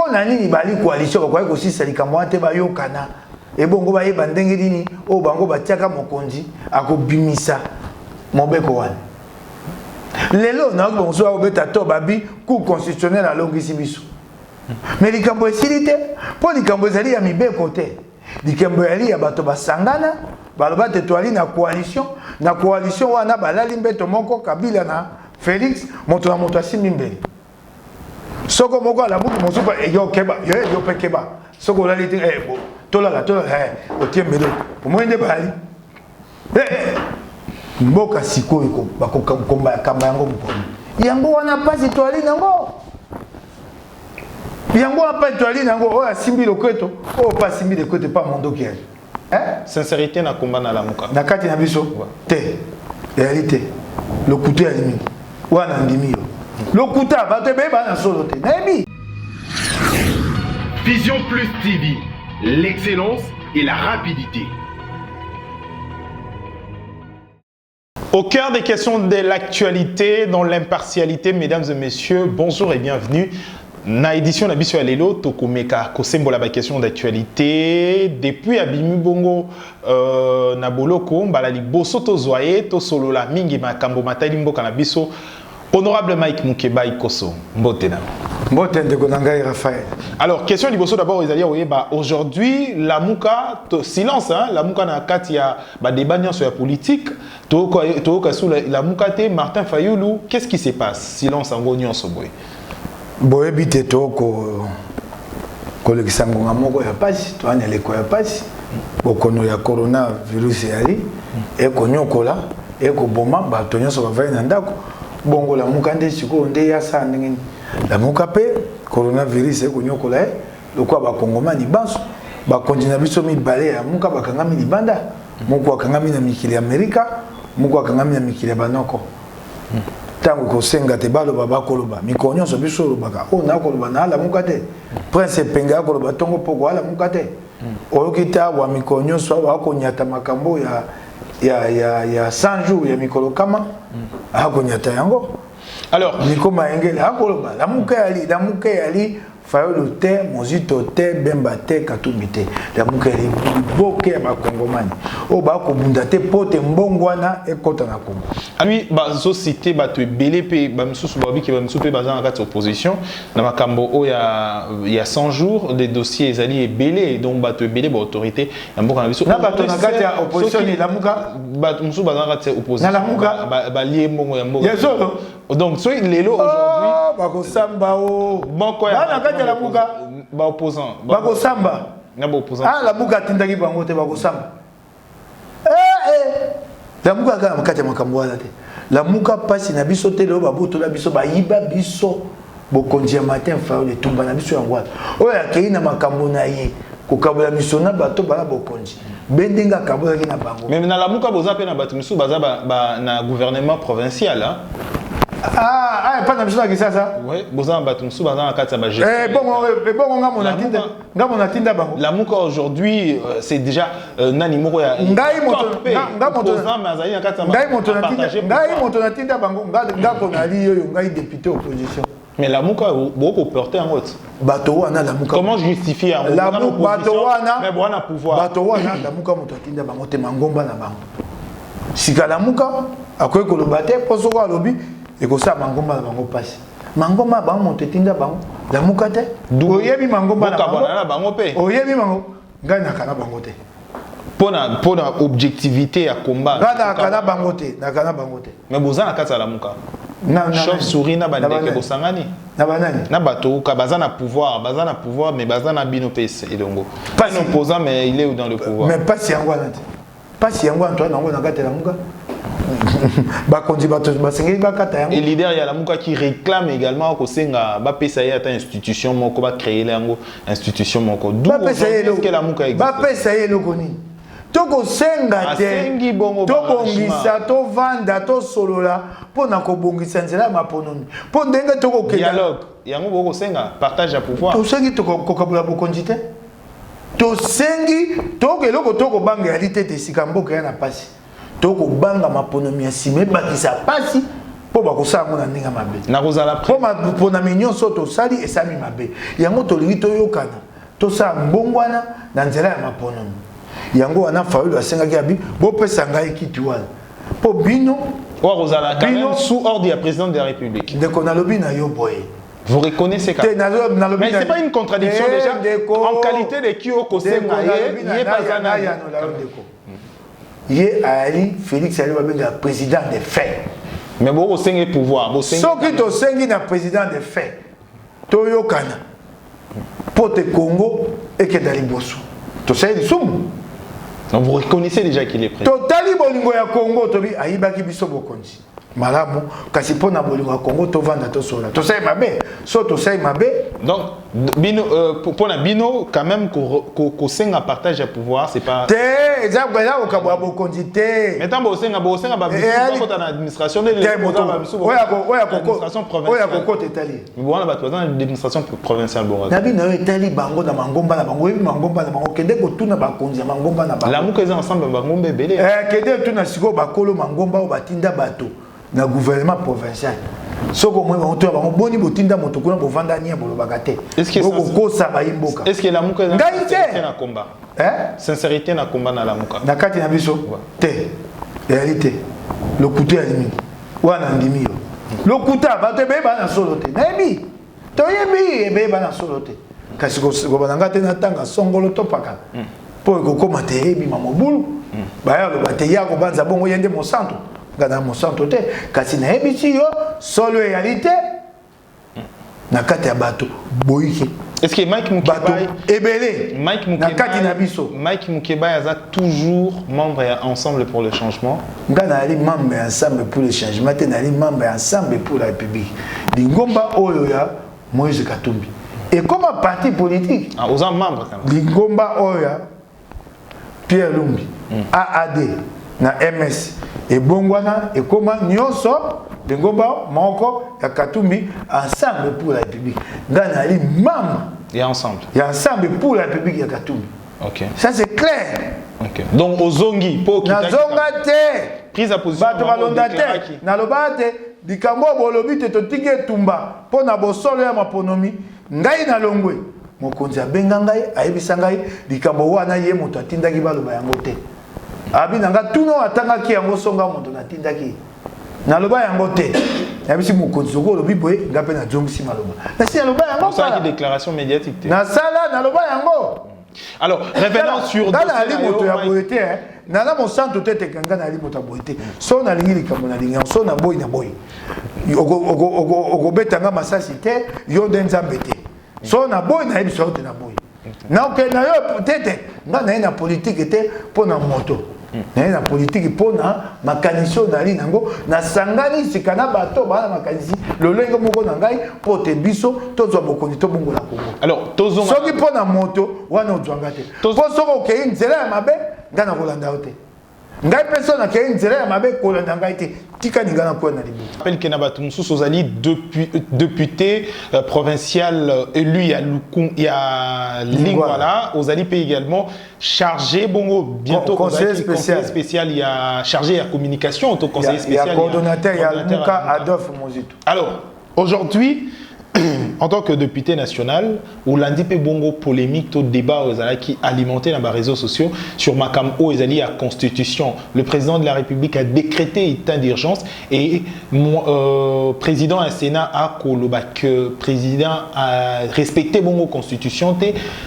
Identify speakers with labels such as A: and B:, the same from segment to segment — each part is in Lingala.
A: pona nini bali coalition kwa kosisa likambo ate bayokana ebongo bayeba ndenge nini o bango batiaka mokonzi akobimisa mobeko wana lelo na bonso obeta to babi cour constitutionnel alongisi biso mais likambo esilite po likambo ezali ya mibeko te likambo yali ya bato basangana baloba te toali na coalition wana balali mbeto moko Kabila na Félix moto na moto asimbi mbele soko moko ala buku mosupa yo keba yo pekeba soko la liti bo tola otie mbele pomwende bali mboka sikoyo ko bakokomba kamba yango mponi yango wana pasi toali nango yango apa toali nango o asimbi loketo o pas simbi loketo pas mondo qui
B: sincérité na combat na lamuka
A: na kati na biso te réalité le couteau ya limi wana ndimi yo le couteau bato beba na solo te nabi
C: Vision Plus TV, l'excellence et la rapidité.
B: Au cœur des questions de l'actualité, dans l'impartialité, mesdames et messieurs, bonjour et bienvenue. Na édition Nabiso Alelo, Tokomeka, Kosembola, la question d'actualité. Depuis Abimi Bongo, Naboloko, Balali Boso, Tozoye, Tosolola, Mingi, Makambo, Matalimbo, Kanabiso, Honorable Mike Mukeba Ikoso, Mbotena.
A: Mbotena de Konangai Raphaël.
B: Alors, question du Boso d'abord, ils allaient aujourd'hui, la Mouka, silence, hein, la Mouka na Katia, débat sur la politique, la Mouka, Martin Fayoulou, qu'est-ce qui se passe? Silence en Gognon Soboy.
A: Boye bite toko kolekisa ngonga moko ya pasi to anya leko ya pasi bokono ya coronavirus yali ekonyokola ekoboma bato nyonso bavai na ndako bongo la muka nde siko nde ya sa ndenge la muka pe coronavirus ekonyokola lokwa bakongomani banso bakondina biso mibale ya muka bakangami libanda moko akangami na mikili ya Amerika moko akangami na mikili ya banoko tango kosenga te balo baba koloba mikonyo so biso lobaka o na koloba na ala mukate prince penga koloba tongo poko ala mukate oyokita wa mikonyo so wa konyata makambo ya 100 jours ya mikolo kama akonyata yango alors mikoma engele akoloba la muka yali Fayolo te, Mozito te, Bemba te, Katumbi te. La muka yali boke ya bakongomani. O ba ko bunda te pote mbongwana e kota na Congo.
B: Lui ba société ba to belé pe ba msusu ba bi ki ba msusu pe ba za na opposition na makambo o ya 100 jours des dossiers ezali e belé donc ba to belé ba autorité na mboka na biso.
A: Na ba to na kati ya opposition ni la muka
B: ba msusu ba za na opposition.
A: Na la muka
B: ba lié mbongo ya mboka.
A: Yezolo.
B: Donc so lelo aujourd'hui
A: ba ko samba o
B: moko ya
A: na kati ya la muka
B: ba opposant
A: ba ko samba
B: na ba opposant.
A: Ah la muka tindaki bango te ba ko samba. La muka ka makati ya makambo wana te. La muka pasi na biso te lo babuto na biso ba yiba biso bokonzi ya matin fa le tumba na biso yango wana. Oya kei na makambo na ye kokabula misona bato bala bokonzi. Bendenga kabola ki na bango.
B: Mais na la muka boza pe na bato misu baza na gouvernement provincial hein.
A: Pas na biso na kisasa.
B: Oui, boza bato misu baza na kati ya ba
A: bon nga mona tinda bango.
B: La muka aujourd'hui c'est déjà nani moko ya
A: ngai moto na tinda bango nga ko na li yo ngai député opposition.
B: Mais la muka beaucoup porter en route.
A: Bato wana la muka.
B: Comment justifier en
A: la bato wana
B: mais bon na pouvoir.
A: Bato wana la muka moto tinda bango te mangomba na bango. Sika la muka akoy ko lobate poso ko lobi et ko sa mangomba na bango passe. Mangomba bango moto tinda bango la muka te. Oyebi mangomba na
B: bango pe.
A: Oyebi mango ngai na kana bango te.
B: Pona objectivité à combat.
A: Na kana bango te, na kana bango te.
B: Mais boza na kati ya la muka. Chauve souris na bandeke bosangani.
A: Na banani.
B: Na bato ka baza na pouvoir mais baza na bino pese elongo. Pas un opposant mais il est dans le pouvoir.
A: Mais pas si yango na te. Pas si yango Antoine nango na kati ya la muka. Ba konzi bato basengeli bakata yango.
B: Et leader ya la muka qui réclame également ko senga ba pesa ya ta institution moko ba créer yango institution moko. D'où est-ce que la muka existe?
A: Ba pesa ye lokoni. Toko senga te to bongisa to vanda to solola pona ko bongisa nzela mapononi po ndenge toko kenda
B: dialogue yango boko senga partage ya pouvoir
A: to sengi to ko kabula bokonzi te to sengi to keloko toko banga ya lite te sika mboka ya na pasi toko banga maponomi ya sime bakisa pasi po ba ko sa ngona ninga mabe
B: na kozala
A: po ma po na minyon so to sali esami mabe yango to lingi to yokana to sa mbongwana na nzela ya maponomi yango wana faulu asengaki abi bo pesa ngai kiti wana po bino
B: o kozala quand même sous ordre du président de la République
A: de kona lobi na yo boye.
B: Vous reconnaissez quand même. Mais c'est pas une contradiction déjà en qualité de qui au Kosenga yé bazana
A: yé ali Félix Ali Babenga président des faits.
B: Mais bon au sengi pouvoir bo sengi.
A: Soki to sengi na président des faits. Toyo kana. Pote Congo et que dali bosso. To sei sumu.
B: Donc vous reconnaissez déjà qu'il est président.
A: Totali bolingo ya Congo tobi ayibaki biso bokonzi. Malamu kasi pona bolingo ya Congo to vanda to sola. To sei mabe, so to sei mabe.
B: Donc bino pour la bino quand même ko senga partage le pouvoir, c'est pas
A: te exemple là au kabwa bokonzi te.
B: Mais tant bo senga ba biso dans l'administration de l'administration
A: Etali.
B: Bon la l'administration provinciale bon.
A: Na bino Etali bango na mangomba na bango kende ko tuna bakonzi mangomba na bango.
B: La muka eza ensemble bangombe belé.
A: Kende tuna siko bakolo mangomba o batinda bato na gouvernement provincial. Soko moi on toba bango boni botinda moto kuna bovanda nia bolobaka te.
B: Est-ce que
A: kosa ba imboka?
B: Est-ce que la muka eza sincérité na combat? Sincérité na combat na la muka.
A: Na kati na biso te. Réalité. Le couteau ya limi. Wana ndimi yo. Le couteau bato be ba na solo te. Nabi. To yebi be ba na solo te. Kasi ko bananga te na tanga songolo topaka. Po ko koma te yebi mamobulu. Ba ya lo ba te ya ko banza bongo yende mo santo. Gana mo santo te. Kasi na yebi si yo solo réalité. Na kati ya bato boyiki.
B: Est-ce que Mike Mukeba
A: ebele
B: Mike Mukeba a toujours membre ensemble pour le changement?
A: Ngana ali membre ensemble pour le changement, tenali membre ensemble pour la République. Lingomba oyoya Moïse Katumbi. Et comme un parti politique,
B: aux membres quand même.
A: Lingomba oya Pierre Lumbi, AAD na MS et Bongwana et comment nyonso Lingomba Moko et Katumbi ensemble pour la République. Ngana ali membre
B: et ensemble.
A: Et ensemble pour la République et Katumbi.
B: OK.
A: Ça c'est clair.
B: OK. Donc aux zongi pour qui
A: na zongate
B: prise à position
A: bato balondate na lobate dikambo bolobi te totinge tumba pona bosolo ya maponomi ngai na longwe mokonzi abenga ngai ayebisa ngai dikambo wana ye moto atindaki baloba yango te abi nanga tuno atangaki yango songa moto natindaki na loba yango te yabisi mokonzi ko lobi boye ngape na jongisi maloba na si loba yango
B: ça qui déclaration médiatique
A: na sala na loba yango.
B: Alors, revenons sur
A: dans la ligne ya boyete na la mon centre tete kanga na ligne ta boyete so na lingi likambo na lingi so na boy ogo betanga masasi te yo denzambe te so na boy na biso te na boy na ok na yo tete na na politique te pona moto na politique pona makanisho na li nango na sangani sikana bato bana makanisi lolengo moko na ngai pote biso tozwa bokoni to bongo la Congo.
B: Alors tozo
A: soki pona moto wana ozwanga te po soko ke nzela ya mabe ngana kolanda ote ngai personne na ke nzela ya mabe kolanda ngai te tika ninga na kwa na libu.
B: Rappelle que Nabatou Moussous Ozali député provincial élu il y a Lingwala Ozali peut également chargé bongo bientôt
A: conseiller
B: spécial il y a chargé à communication auto conseiller spécial
A: il y a coordonnateur il y a Luka Adolphe Mozito.
B: Alors aujourd'hui en tant que député national, ou lundi pe bongo polémique au débat qui alimenté dans les réseaux sociaux sur Makambo et la Constitution. Le président de la République a décrété état d'urgence et président du Sénat a coloba que président a respecté bongo Constitution.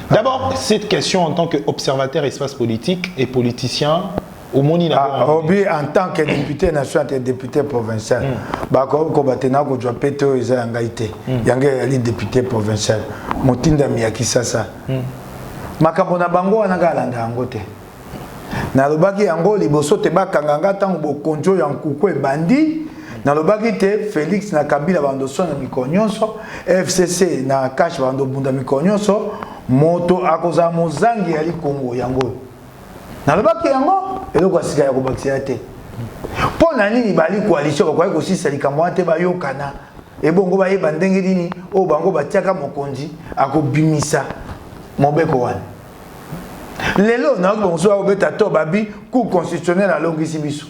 B: D'abord cette question en tant qu'observateur espace politique et politicien.
A: En tant que député national et député provincial, Kobatena Kodjo Peto Eza Ngaite, Yange député provincial, Motinda Miyakisasa. Makabona Bango Anagalanda Angote. Nalobaki Ango Liboso Teba Kanganga Tango Konjo Yankukwe Bandi, Nalobaki Te Félix na Kabila Bandoso na Mikonyonso, FCC na Kash Bando Bunda Mikonyonso, Moto Akoza Mozangi Yali Kongo Yango. Nalobaki yango eloko asika ya kobakisa te pona nini bali coalition kwa ko sisa likambo ate bayokana ebongo bayeba ndenge nini o bango batiaka mokonzi akobimisa mobeko wana lelo na ko bonso obeta to babi cour constitutionnelle alongisi biso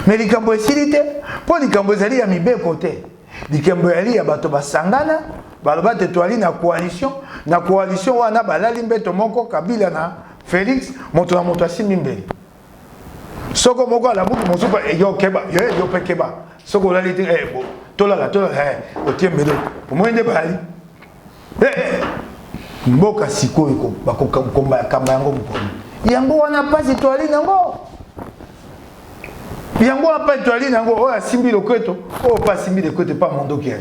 A: Mais likambo esilite po likambo ezali ya mibe côté likambo yali ya bato basangana baloba te toali na coalition wana balali mbeto moko Kabila na Félix moto na moto asimbi mbeli soko moko ala buku mosupa yo keba yo pe keba soko lali te bo tola otie mbelo omwende bali mboka sikoyo ko bakokomba kamba yango mukoni yango wana pasi toali nango yango apa toali nango oya simbi loketo o pa simbi loketo pa mondo ki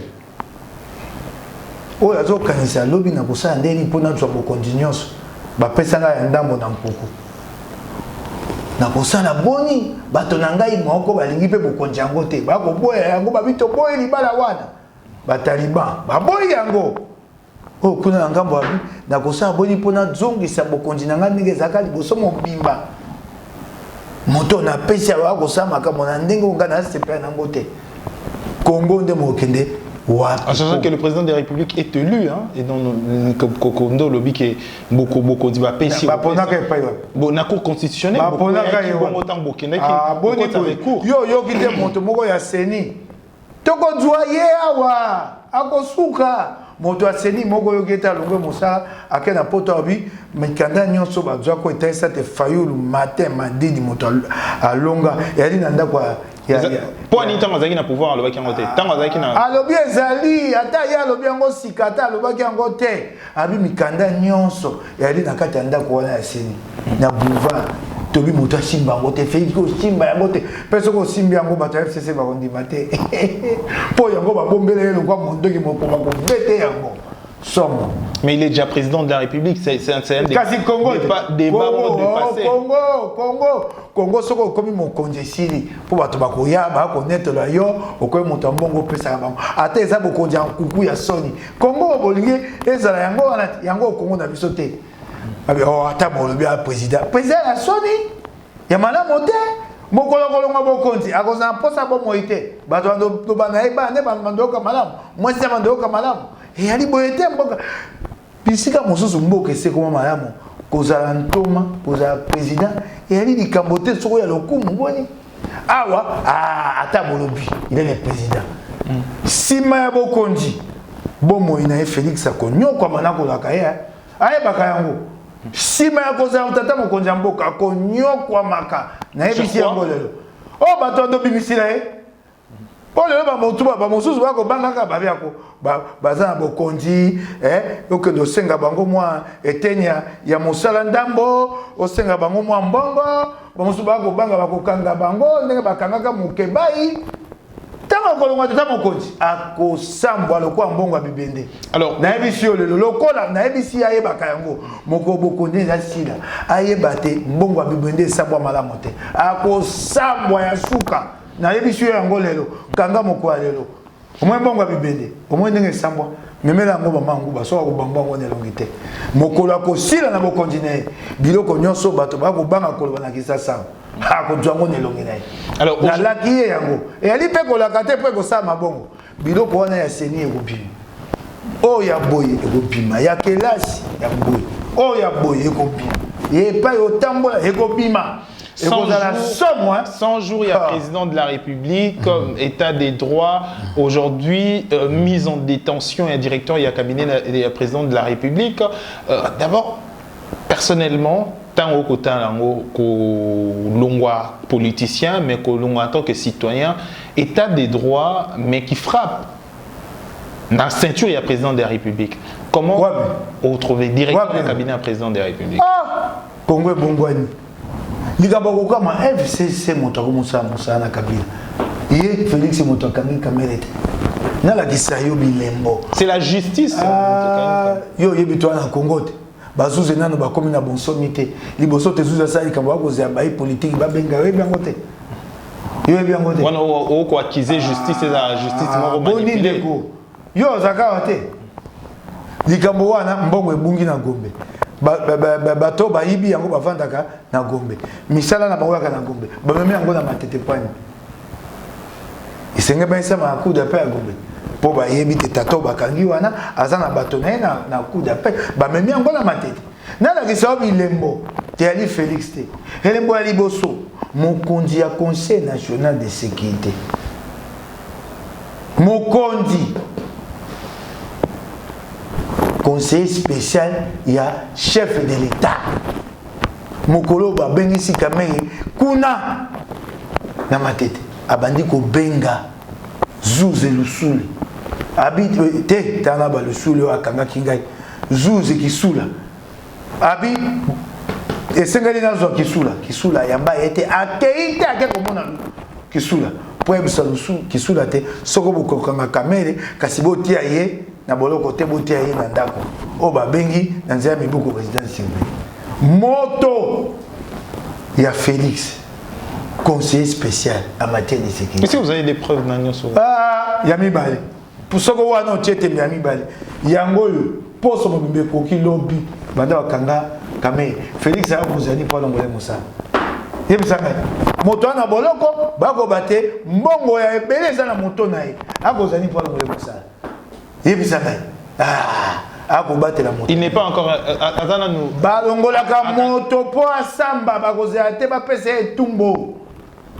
A: oyo azokanisa lobi na kosala ndeni mpona twa bokonzi nyonso bapesanga ya ndambo na mpuku na kosala boni bato na ngai moko balingi mpe bokonzi yango te bakoboya yango babito boye libala wana bataliban baboyi yango oyo kuna na ngambo abi na kosala boni mpona zongisa bokonzi na ngai ndenge ezalaka liboso mobimba moto na pesi awa kosala makambo na ndenge onga na sepela nango te Congo nde mokende. En sachant
B: que le président de la République est élu, hein, et dans le lobby qui est beaucoup dit bon, la Cour constitutionnelle,
A: yo qui te monte moko ya seni. Toko doye awa, akosuka. Moto ya seni moko yo geta longo mosa akena poto abi mikanda nyonso bazwa ko etesa te fayulu matin madidi moto alonga yali nanda kwa
B: pour ni tant azaki na pouvoir alobaki yango te tant azaki na
A: alobi ezali ata ya alobi yango sikata alobaki yango te abi mikanda nyonso yali na kati anda ko wana ya seni na boulevard tobi moto simba yango te fei ko simba yango te peso ko simbi yango bato ya FCC ba kondima te po yango ba bombele le kwa mondo ki moko ba ko bete yango somme.
B: Mais il est déjà président de la République, c'est un
A: Congo
B: dépassé.
A: Congo soko komi mon konjesili po bato ba ko ya ba ko neto la yo okoy moto mbongo pesa bango ata eza bokonja kuku ya soni Congo bolingi ezala yango wana yango Congo na biso te abi o ata bolobi a président ya soni ya malamu te mokolo kolonga bokonzi akozana posa bomoite bato ndo bana eba ne bandoka malamu mwesi bandoka malamu yali boyete mboka bisika mosusu mboka ese koma malamu kozala ntoma kozala président yali likambo te soko ya lokumu boni awa ata bolobi il est le président sima ya bokonzi bomoi na Félix akonyokwa manakolaka ye ayebaka yango sima ya kozala tata mokonzi ya mboka akonyokwa maka na yebisi yango lelo o bato ando bimisila ye po lelo bamosusu bakobangaka babiako baza na bokonzi okende osenga bango mwa etenia ya mosala ndambo osenga bango mwa mbongo bamosusu bakobanga bakokanga bango ndenge bakangaka mokebai ntango kolongwa tata mokonzi akosambwa lokola mbongo ya bibende nayebisi yo lelo lokola nayebisi ayebaka yango moko bokonzi eza sila ayeba te mbongo ya bibende esambwa malamu te akosambwa ya suka nayebisi yo yango lelo kanga moko ya lelo omwe mbongo ya bibende omwe ndenge esambwa memela yango bamangu basoka kobamba yango na elongi te mokolo akosila na bokonzi na ye biloko nyonso bato bakobanga koloba na Kinshasa akozwa yango na elongi na ye nalaki ye yango eyali mpe kolaka te mpo ekosala mabongo biloko wana ya seni ekobima oyo ya boye ekobima ya kelasi ya boye oyo ya boye ekobima ye epai otambola ekobima.
B: 100 jours, il y a président de la République, comme état des droits. Aujourd'hui, mise en détention, il y a directeur, il y a cabinet, il y a président de la République. D'abord, personnellement, tant au côté l'ongwa politicien, mais en tant que citoyen, état des droits, mais qui frappe. Dans la ceinture, il y a président de la République. Comment vous trouvez directement le cabinet président de la République?
A: Congo Bongwani. Likambo kama FCC moto komusa na Kabila. Ye Félix moto kangi kamerete. Na la kisayo bilembo.
B: C'est la justice.
A: Yo yebitwa na Congo te. Bazuze nano bakomi na bonsomité. Liboso te zuza sali kambo bakoze bayi politique babenga yebiango te. Yo yebiango te.
B: Wana o ko accuser justice la justice mo
A: manipulé. Yo zakao te. Likambo wana mbongo ebungi na Gombe. Bato bayibi yango bavandaka na Gombe misala na bango na Gombe bameme yango na matete pani isenge baisa ma coup de paix à Gombe po bayebi te tato bakangi wana azana bato na coup de paix bameme yango na matete na la kisabi lembo te ali Félix te elembo ya liboso mokonzi ya Conseil national de sécurité. Mokonzi conseiller spécial, il y a chef de l'État. Mokolo ba bengisi kamere kuna na matete abandi ko benga zuze lusule abi te tana ba lusule akanga kingai zuze kisula abi esengeli na zo kisula yamba ete akeite akeko mona kisula po ebisa lusule kisula te soko bokokanga kamere kasi botia ye na boloko te botia ye na ndako o ba bengi na nzia mibuko présidence moto il y a Félix, conseiller spécial en matière de sécurité.
B: Est-ce que vous avez des preuves dans ce
A: Ah, il y a Mibale. Pour ce que vous avez dit, il y a Mibale. Il y a un pour ce que vous avez dit, lobby. Madame Kanga, Kamé, Félix a vous dit pour l'ongolais Moussa. Il y a un moto na boloko, bako bate, mbongo ya ebele za na moto na ye. A vous dit pour l'ongolais Moussa. Il y a un ah.
B: Il n'est pas encore.
A: Balongolaka moto po asamba bakozela te bapesa etumbo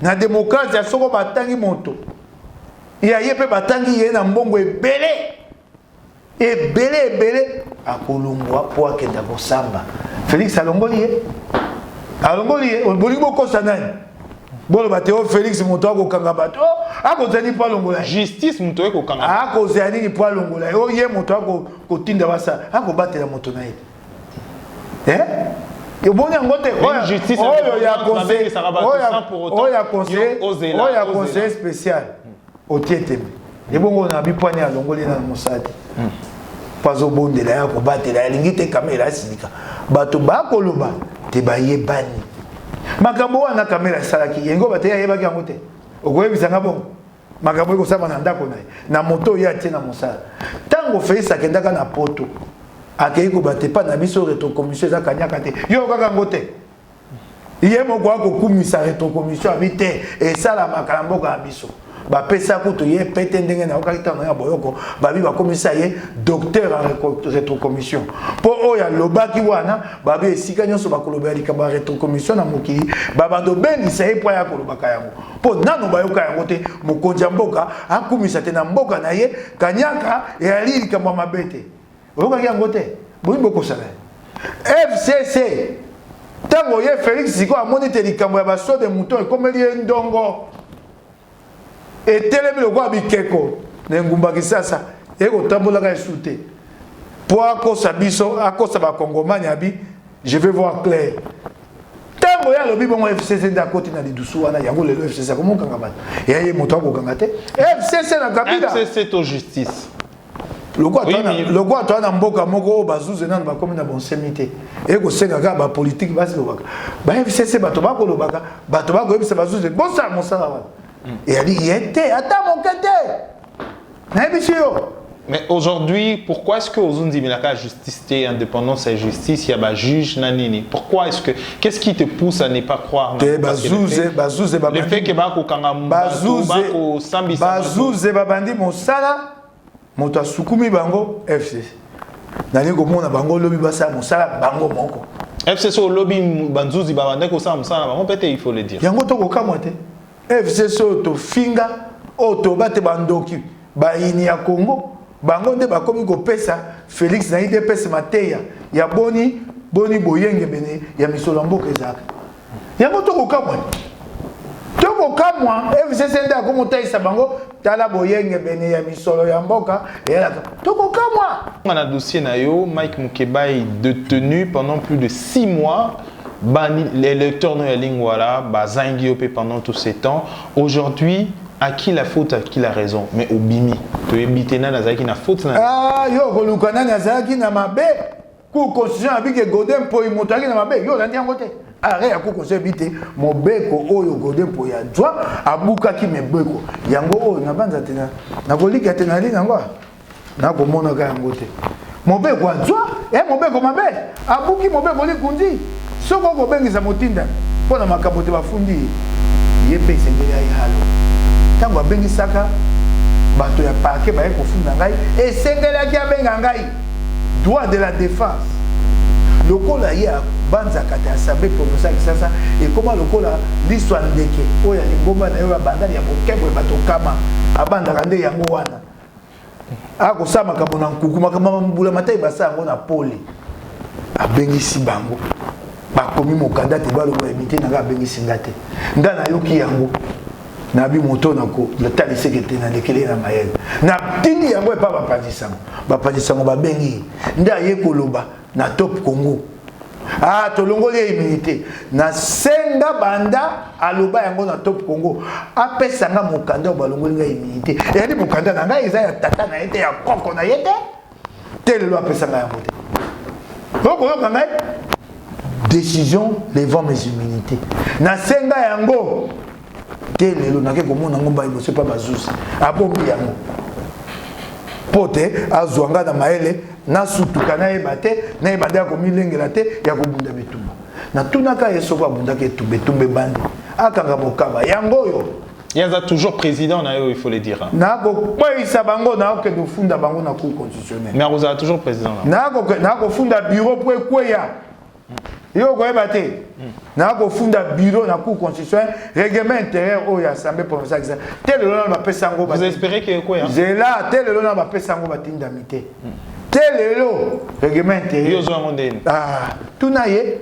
A: na démocratie ya soko batangi moto ya ye pe batangi ye na mbongo ebele akolongwa po akenda kosamba. Félix alongoli ye bolingi bokosa nani bolo bateo Félix moto akokanga bato akozali po alongola
B: justice moto ekokanga
A: akozali po alongola o ye moto akotinda basa akobatela moto na ye yo boni ngote oyo ya conseiller spécial otieteme ebongo na bipwane alongoli na mosadi pazo bondela ya kobatela alingi te kamera asilika bato bakoloba te bayebani makambo wana kamera esalaki yengo bateya yebaki yango te okoyebisanga bongo makambo ekosama na ndako na ye na moto oyo atie na mosala ntango Félix akendaka na poto akei kobate pa na biso rétrocommission eza kanyaka te yo kaka yango te ye moko akokumisa rétrocommission abi te esalamaka na mboka ya biso bapesa kutu ye pete ndenge na okaki tano ya boyoko babi bakomisa ye docteur en rétrocommission po oya lobaki wana babi esika nyonso bakoloba likambo ya rétrocommission na mokili babando bengisa ye po ya kolobaka yango po nano bayoka yango te mokonzi ya mboka akumisa te na mboka na ye kanyaka eyali likambo ya mabe te oyokaki yango te boyi bokosala FCC ntango ye Félix siko amoni te likambo ya baso de mouton ekomeli ye ndongo etelemi lokola bikeko na ngumba Kisasa ekotambolaka esu te po akosa biso akosa bakongomani abi je vais voir clair ntango ya lobi bongo FCC nde akoti na lidusu wana yango lelo FCC akomokanga bato ye moto akokanga te FCC na kabila
B: FCC to justice
A: loko atwana mboka moko oyo bazuze nano bakomi na bonsemi te ekosengaka bapolitike basi lobaka ba FCC bato bakolobaka bato bakoyebisa bazuze bosala mosala wana eyali ye te ata moke te nayebisi yo.
B: Mais aujourd'hui, pourquoi est-ce que Ozundi Milaka justice et indépendance et justice, il y a un juge nanini? Pourquoi est-ce que qu'est-ce qui te pousse à ne pas croire?
A: Le
B: fait que bako kanga bako sambi
A: bazuze babandi mosala moto asukumi bango FCC. Nani ko mona bango lobi basa mosala bango moko.
B: FCC au lobby banzuzi babande ko sa mosala bango peut-être il faut le dire.
A: Yango to ko kamote. FCC to finga oto bate bandoki ba ini ya Congo. Bango nde bakomi kopesa Félix na ide pesa mateya ya boni boyenge bene ya misolo mboka ezaka yango toko kamwa FCC nde akomotaisa bango tala boyenge bene ya misolo ya mboka elaka toko kamwa.
B: On a dossier na yo Mike Mukeba est détenu pendant plus de 6 mois. Les lecteurs no ya lingwala bazangi opé pendant tous ces temps. Aujourd'hui, à qui la faute, à qui la raison? Mais au bimi, tu es bitena nazaki na faute na.
A: Ah yo kolukana nazaki na mabe. Ku constitution abike Godin po imotaki na mabe. Yo landi yango te. Arrêt ya ku constitution bité mobeko oyo Godin po ya jwa abuka ki mebeko. Yango oyo na banza tena. Na kolika tena linga yango. Na ko mona ka yango te. Mobeko wa jwa mobeko mabe. Abuki mobeko likundi. Soko ko bengisa motinda. Pona makabote bafundi. Yepe sengeli ya halo. Tango abengisaka bato ya parquet baye kofunda ngai esengeli aki abenga ngai droit de la défense lokola ya banza kata assemblée provinciale sasa et comment lokola l'histoire ndeke oya lingomba na yo bandali ya bokebwe batokama abanda kande yango wana ako sama kabona nkukuma kama mbula matai basa yango na pole abengisi bango bakomi mokanda te baloko emite na ga bengisi ngate ndana yoki yango na bi moto na ko la tali sekete na lekele na mayel na tindi yango epa bapandisango babengi nda ye koloba na Top Congo tolongoli immunité na senga banda aloba yango na Top Congo apesanga mokanda balongoli nga immunité yali mokanda na ngai eza ya tata na yete ya koko na yete tele lo apesanga yango te boko yo ngai décision levant mes immunités na senga yango tele lo nake komona ngomba iboso pa bazusi abombi yango pote azwanga na maele na sutuka na ebate na ebade ya komilengela te ya kobunda bitumba na tunaka yeso kwa bunda ke tumbe bande akanga mokaba yango yo
B: yaza toujours président na yo il faut le dire
A: na ko kwisa bango na ko de funda bango na cour constitutionnelle
B: mais vous avez toujours président
A: na ko funda bureau pour kweya yo ko ebate na ko funda bureau na cour constitutionnelle règlement intérieur au assemblée provinciale tel le na pesa ngo
B: vous espérez que quoi
A: j'ai là tel le na pesa ngo batindamité tel le règlement intérieur tout na ye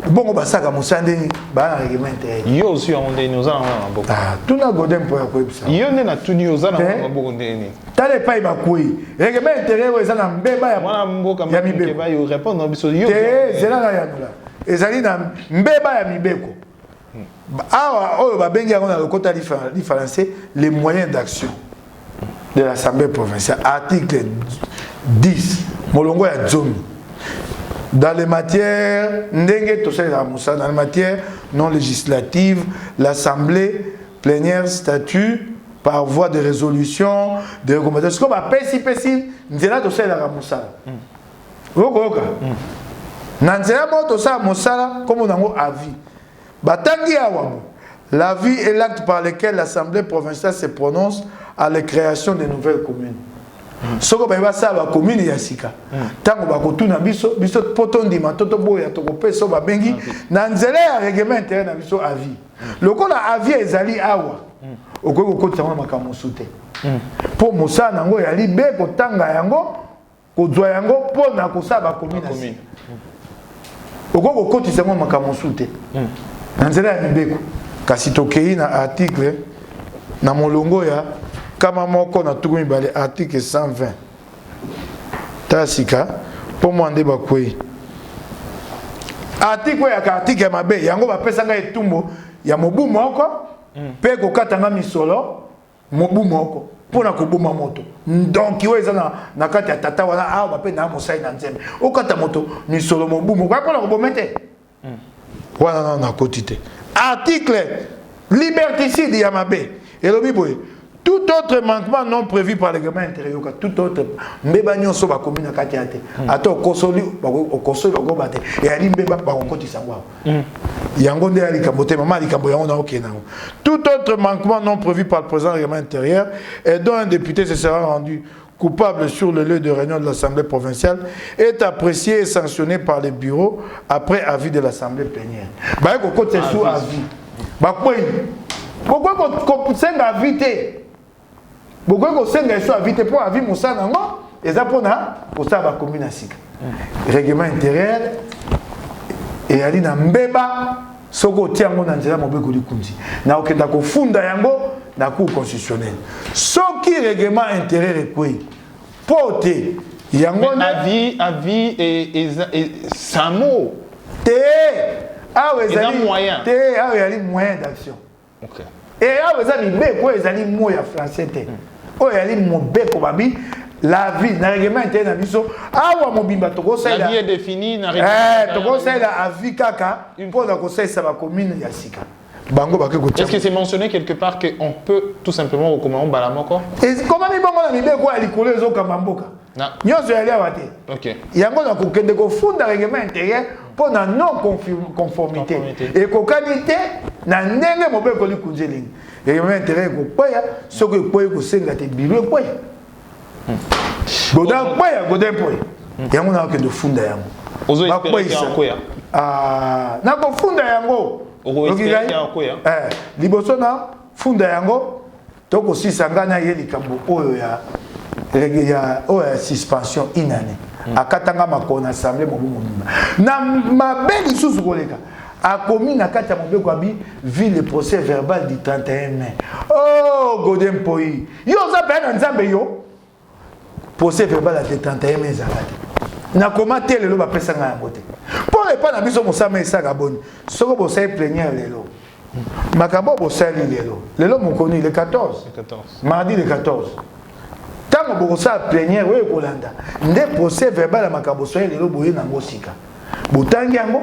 A: bongo basaka musande ba règlement intérieur
B: yo aussi on ndeni ozana na boko
A: tout na godem po ya koyebisa
B: yo ne na tuni ozana na boko ndeni
A: tale pa ba koyi règlement intérieur ezana mbeba ya
B: mwana mboka mbeke ba yo répondre biso yo
A: zela na yanula ezali na mbeba ya mibeko awa oyo babengi yango na lokota li français les moyens d'action de l'Assemblée provinciale article 10 molongo ya zomi dans les matières ndenge to la musa dans les matières non législatives l'Assemblée plénière statut par voie de résolution de recommandation comme pesi nzela to la musa okoka na nzela mo to sa musala comme on a avis batangi awa l'avis est l'acte par lequel l'Assemblée provinciale se prononce à la création de nouvelles communes. Soko ba sa ba commune ya sika. Tango ba kotuna biso potondi matoto boya to ko peso ba bengi na nzela ya règlement intérieur na biso avis. Lokola avis ezali awa. Okoko kotsa ma makamosute. Po mosa nango ya libe ko tanga yango ko zwa yango po na ko sa ba commune. Okoko kotisa ma makamosute. Na nzela ya mibeko. Kasi tokei na article na molongo ya kama moko na tukumi bale article 120 tasika po mwande bakwei article ya article ya mabe yango bapesa nga etumbo ya mobu moko pe ko katanga misolo mobu moko pona ko boma moto donc yo eza na kati ya tata wana awa bape na mosai na nzembe okata moto misolo mobu moko pona ko bomete wana na kotite article liberticide ya mabe elobi boye tout autre manquement non prévu par le règlement intérieur, tout autre, mbeba nyonso ba commune na kati ate. Ato okosoli ba bate. Et ali mbeba ba okoti sangwa. Yango nde ali kambote mama ali kambo yango na okena. Tout autre manquement non prévu par le président du règlement intérieur et dont un député se sera rendu coupable sur le lieu de réunion de l'Assemblée provinciale est apprécié et sanctionné par les bureaux après avis de l'Assemblée plénière. Ba ko kote sous avis. Ba koy. Pourquoi ko senga vite? Pourquoi ko senga so vite pour avis musa nango eza pona ko sa ba commune asika. Règlement intérieur et ali na mbeba soko tiango na nzela mobeko likunzi. Na okenda ko funda yango na cour constitutionnelle. Soki règlement intérieur ekwe pote yango
B: avis et samo
A: te awe
B: ezali moyen
A: te awe yali moyen d'action.
B: OK.
A: Et awe ezali mbeko ezali mo ya français te. O yali mobeko babi la vie na règlement intérieur na biso awa mobimba toko ça
B: la vie est définie na règlement
A: toko ça la avis kaka pour la conseil ça va commune ya sika.
B: Est-ce que c'est mentionné quelque part qu'on peut tout simplement recommander Balamoko?
A: Et comment il va me dire quoi les collègues au Kamamboka? Non, je vais aller à Wate. Ok. Il y a un peu de fond de règlement intérieur pour la non-conformité. Et qu'au qualité, n'a n'est pas que le Kunzeling. Et règlement intérieur, ce que vous pouvez vous que Bible. Godin, Godin, il y a un peu de fond d'ailleurs.
B: Ozo espérer qu'il y a un quoi?
A: Ah, na ko funda yango.
B: Ozo espérer qu'il y a un quoi?
A: Liboso na funda yango. Toko si sangana yeli kambo oyo ya suspension inane. Akatanga makona assemblée mobumu. Na mabeli susu koleka. A commis na kata mobeko abi vu le procès verbal du 31 mai. Oh Godem Poi. Yo za pe nzambe yo. Procès verbal du 31 mai zalaki. Na comment lelo ba pesa nga ngote. Pour pas na biso mosama esaka boni. Soko bo sai plénière lelo. Makabo bo sai lelo. Lelo mo koni le 14.
B: Le 14.
A: Mardi le 14. Tango bo sa plénière we kolanda. Nde procès verbal makabo sai lelo boye na ngosika. Botangi yango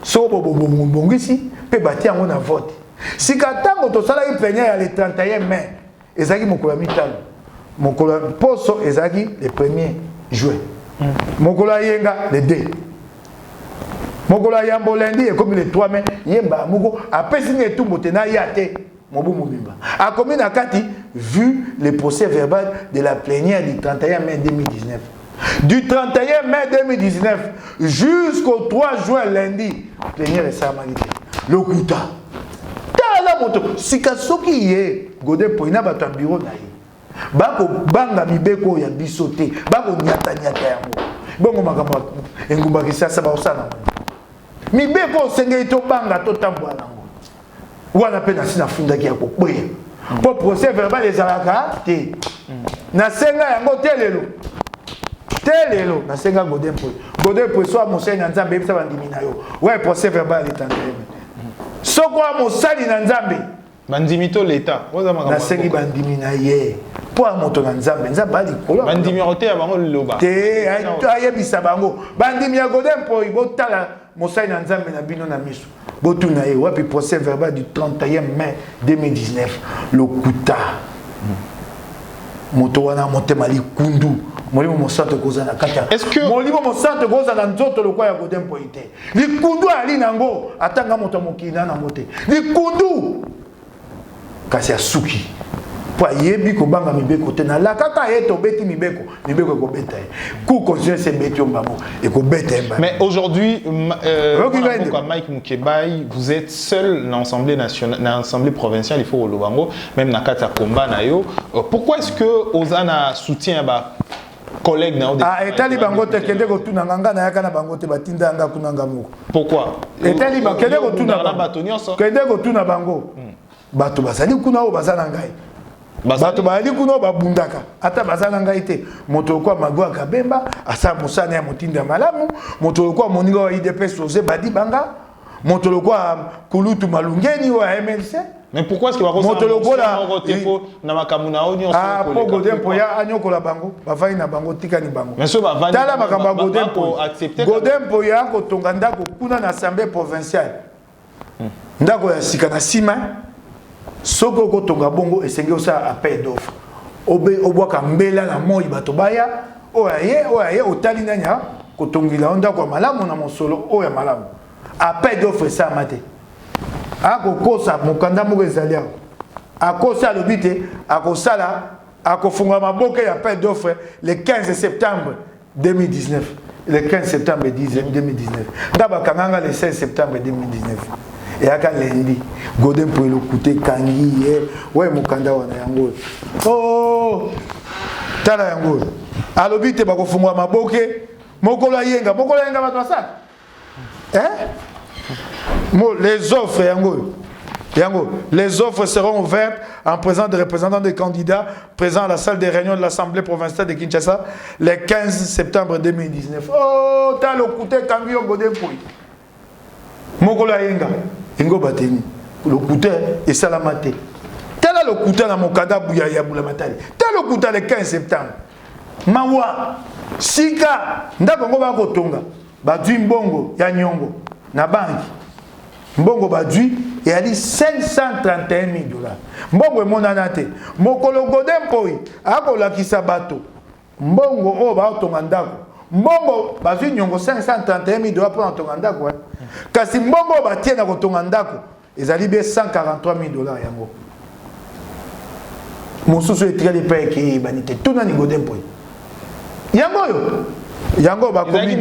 A: so bongisi pe bati yango na vote sika tango to sala plénière le 31 mai ezaki mokolo mitalo mokolo poso ezaki le 1er juin mokolo yenga le 2 mokolo yambo lundi et comme le 3 mai yemba moko apesi ne tumbo tena yate mobu mobimba a commis na kati vu le procès verbal de la plénière du 31 mai 2019. Du 31 mai 2019 jusqu'au 3 juin lundi, plénière et Samarité. Le Kouta. Tala moto. Sika soki ye, Godé Poina bata bureau na ye. Bako banga mibeko ya bisote. Bako nyata yango. Bongo makamba engumba kisasa ba osana. Mibeko senge to banga to tambwa nango. Wana pe na sina funda ki ya koboya. Po procès verbal les alaka te. Na senga yango telelo. Telelo na senga Godem Poi so mosali na nzambe ebisa bandimi na yo ouais procès verbal etandele soko mosali na nzambe
B: bandimi to l'état
A: na sengi bandimi na ye po moto na nzambe ali kolo
B: bandimi rote ya bango loba
A: te ayebisa bango bandimi ya Godem Poi botala mosali na nzambe na bino na miso botuna ye wapi procès verbal du 31 mai 2019 le Kouta moto wana motema likundu molimo mosanto koza na kata molimo mosanto koza na nzoto lokwa ya Godem Poi te likundu ali nango atanga moto mokina na mote likundu kasi asuki po yebi ko banga mibeko te na la kaka eto beti mibeko ko beta ku conscience beti ombamo et ko beta mba.
B: Mais aujourd'hui Mike Mukebai, vous êtes seul dans l'Assemblée nationale, dans l'Assemblée provinciale, il faut au Lubango, même na kata combat na yo. Pourquoi est-ce que Ozana soutient ba collègue na
A: etali bango te kende ko tuna nganga na yaka na bango te batinda nga kunanga moko.
B: Pourquoi?
A: Etali ba kende ko tuna
B: bato nyonso.
A: Kende ko tuna bango. Bato basali kuna o bazana ngai. Bato bali kuna babundaka ata bazana ngai te moto kwa magwa kabemba asa musana ya motinda malamu moto kwa moninga wa IDPS José Badi Banga moto kwa Kulutu Malungeni wa MLC.
B: Mais pourquoi est-ce que
A: po Godem Poi anyoko la bango bavai na bango tika ni bango
B: tala
A: makamba Godem Poi ko tonga ndako kuna na assemblée provinciale ndako ya sika na sima soko ko tonga bongo esenge osa appel d'offre obwaka mbela na moi bato baya oya otali nanya ko tongila ndako malamu na mosolo oya malamu appel d'offre ça mate akokosa mokanda moko ezali ako akosa lobite akosala akofunga maboke ya appel d'offre le 15 septembre 2019 le 15 septembre 2019 ndaba kanganga le 16 septembre 2019 et aka lundi Godem Poi le Kouta kangi ouais mokanda wana yango oh tala yango alobite bakofunga maboke mokolo yenga bato sa les offres les offres seront ouvertes en présence des représentants des candidats présents à la salle des réunions de l'Assemblée provinciale de Kinshasa le 15 septembre 2019. Oh, t'as le Kouta kangi yo Godem Poi. Mokolo yenga ingo bateni le Kouta et salamate. T'as le Kouta na mokanda buya ya bulamatali. T'as le Kouta le 15 septembre. Mawa sika ndako ngo ba kotonga badwi mbongo ya nyongo na banki mbongo badwi et a dit 531 000 dollars mbongo emonana te mokolo Godem Poi akolakisa bato mbongo oyo baotonga ndako mbongo bazwi nyongo 531 000 dollars mpona kotonga ndako kasi mbongo oyo batie na kotonga ndako ezali be 143 000 dollars yango mosusu etikali mpe ekeyebani te tuna ni Godem Poi yango oyo yango bakomi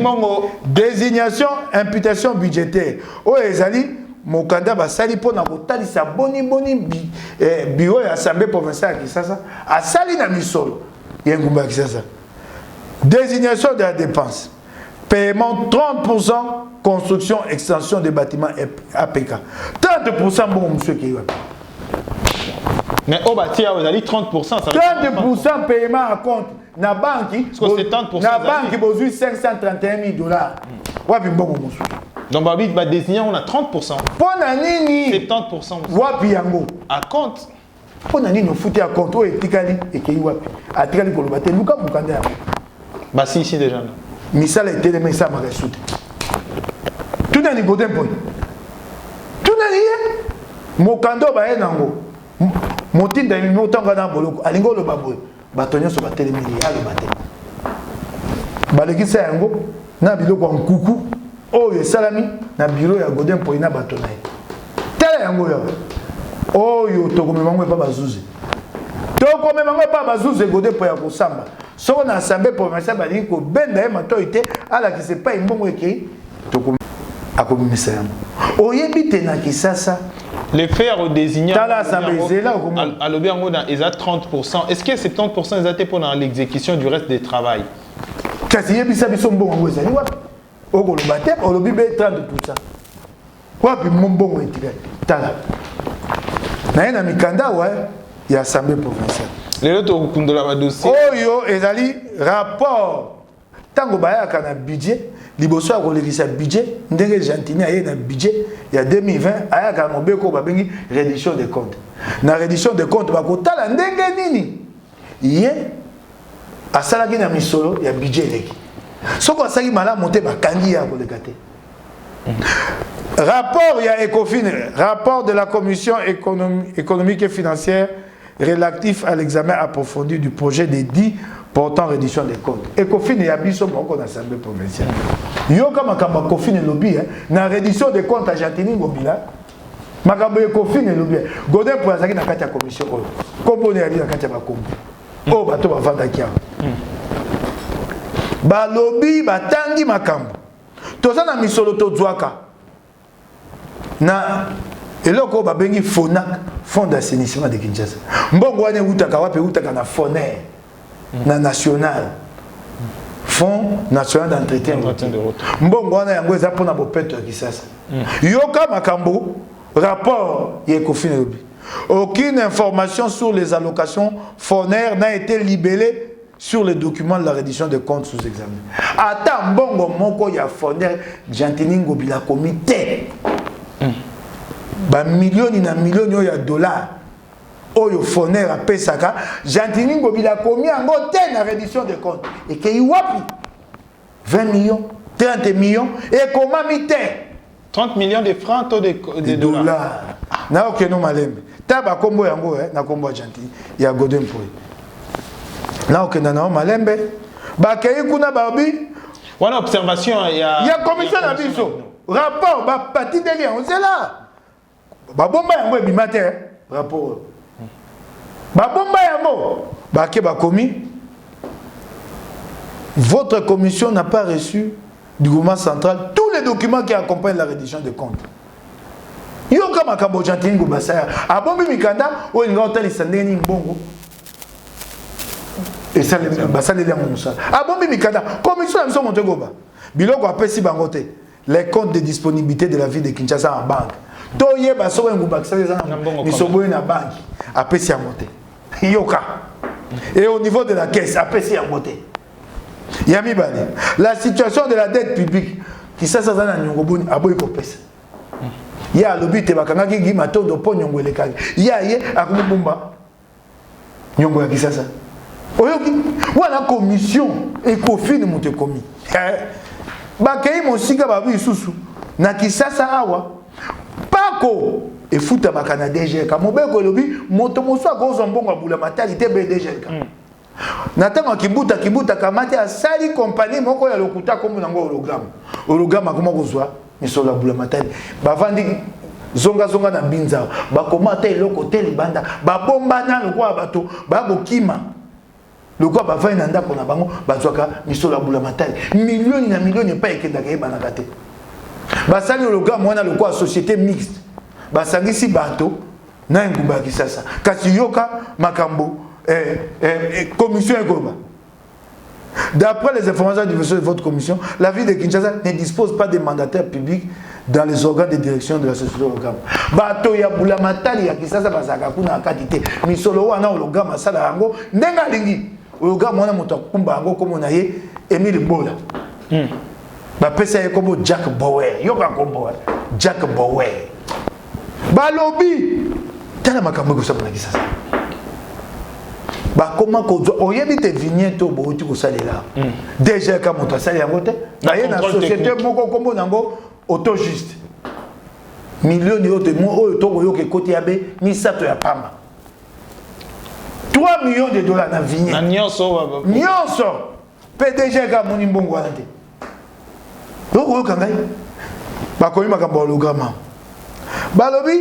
A: désignation imputation budgétaire oyo ezali mokanda basali mpona kotalisa boni bureau ya assemblée provinciale ya Kisasa asali na misolo ya ngumba ya Kisasa. Désignation de la dépense, paiement 30% construction extension des bâtiments APK, 30% bon monsieur qui va.
B: Mais au bâti vous allez 30%, ça
A: 30% paiement à compte na banque, na banque besoin 531 000 $. Wapi bon monsieur.
B: Donc bah va désigner on a 30%.
A: Pona nini
B: 70%.
A: Wapi yango
B: à compte.
A: Pona nini fouti à compte o etikali ekei wapi. Atikali ko lobate luka mukanda ya.
B: Bah si ici déjà.
A: Misala était mais ça m'a ressoute. Tout n'a ni godin point. Tout n'a ni mokando ba enango. Motinda ni motanga na boloko. Alingo lo baboy. Batonyo so batele mili alo bate. Balekisa yango na biloko nkuku. Oyo salami na bureau ya godin point na batonai. Tele yango yo. Oyo tokomemango pa bazuzi. Tokomemango pa bazuzi godin point ya kosamba. Si on a assemblée provinciale, on a dit que ben d'ailleurs m'autorité alors que c'est pas une bonne qui to a comme message. Oyebite na Kisasa
B: les faire désigner
A: à l'assemblée c'est là comment
B: à l'obiango dans ils a 30%. Est-ce que 70% ils étaient pour l'exécution du reste des travail?
A: Kasi yebisa biso mbongo ngo ezali wapi? Oko lo bate o lo bibe 30%. Wapi mbongo etikali? Tala. Na ina mikanda wa ya assemblée provinciale.
B: Les autres au dossier.
A: Oyo ezali rapport. Tango bayaka na budget, liboso ya kolekisa budget, ndenge Gentini aye na budget ya 2020 ayaka mobeko babengi réduction des comptes. Na réduction des comptes bakotala ndenge nini? Ye asalaki na misolo ya budget leki. Soko asaki mala monter bakangi ya kolekate. Rapport ya Ecofin, rapport de la commission économique et financière relatif à l'examen approfondi du projet des 10 portant réduction des comptes. Ecofin et Abisso Moko dans l'Assemblée provinciale. Yoka Makamba Ecofin et lobby, na réduction des comptes à Jantini Ngobila. Makamba Ecofin et lobby. Godin pour la na kati ya commission. Kombo ne ali na kati ya bakombo. Oh bato bavanda kia. Ba lobby batangi makambo. Toza na misolo to zwaka. Na eloko babengi FONAC, Fonds d'assainissement de Kinshasa. Mbongo wane utaka wapi utaka na FONER na national. Fonds national d'entretien de route. Mbongo wana yango eza pona bopeto ya Kisasa. Yoka makambo rapport Ecofin lobi. Aucune information sur les allocations FONER n'a été libellée sur les documents de la reddition des comptes sous examen. Ata mbongo moko ya FONER Gentini Ngobila comité. Ba millions na millions ya dollars oyo FONER a pesaka Gentini Ngobila komi ango te na reddition des comptes et que wapi 20 millions 30 millions et comment mité
B: 30 millions de francs de dollars
A: na okeno malembe taba kombo yango na kombo Gentini ya Godin Point na okena na malembe ba kei kuna babi
B: wana observation
A: ya commission na biso rapport ba parti de lien on c'est là babomba yango ebimate rapport babomba yango bake bakomi votre commission n'a pas reçu du gouvernement central tous les documents qui accompagnent la reddition des comptes. Yoka makambo Gentini Ngobasaya abombi mikanda o ingota lisandeni mbongo et ça les basale les monsa abombi mikanda commission na monte goba biloko apesi bangote les comptes de disponibilité de la ville de Kinshasa en banque. Toye basoko ngumba kisasa misoboye na banque apesi yangote yoka et au niveau de la caisse apesi yangote yami bale la situation de la dette publique kisasa za na nyongoboni aboyi kopesa ya lobi te bakangaki gi matondo po nyongo elekaki ya ye akumubumba nyongo ya kisasa oyoki wana commission Ecofin muté komi bakei mosika babu isusu na kisasa awa pako efuta bakana DG ka mobeko lobi moto moso akozo mbongo bula matalité BDG ka natanga kibuta kamate asali compagnie moko ya lokuta komo nango hologramme akoma kozwa misola bula matali bavandi zonga na binza bakoma te eloko te libanda babomba na lokwa bato babokima Le quoi ba fa inanda ko na bango ba zwaka misola bula matali. Millions na millions pas ekenda ke ba na kate. Ba sali le gars mwana le quoi société mixte. Ba sangisi bato na ngumba kisasa. Kasi yoka makambo commission ekoba. D'après les informations de votre commission, la ville de Kinshasa ne dispose pas de mandataires publics dans les organes de direction de la société Hologame. Bato ya bulamatali ya Kinshasa bazaka kuna qualité. Misolo wana Hologame sala yango ndenga lingi. Hologame wana moto kumba yango comme on a ye Emile Bola. Ba pesa ye comme Jack Bauer. Yoka kombo Jack Bauer. Ba lobby tala makambo ko sabona Kinshasa. Bah comment on y habite vignette au bout du salaire déjà comme on salaire côté d'ailleurs la société moko comme nango auto juste millions de mots to yo ke côté abe ni sato ya pamba 3 millions de dollars na vignette na nyonso PDG ka moni mbongo wana te donc kangai ba koyi makambo hologramme Balobi,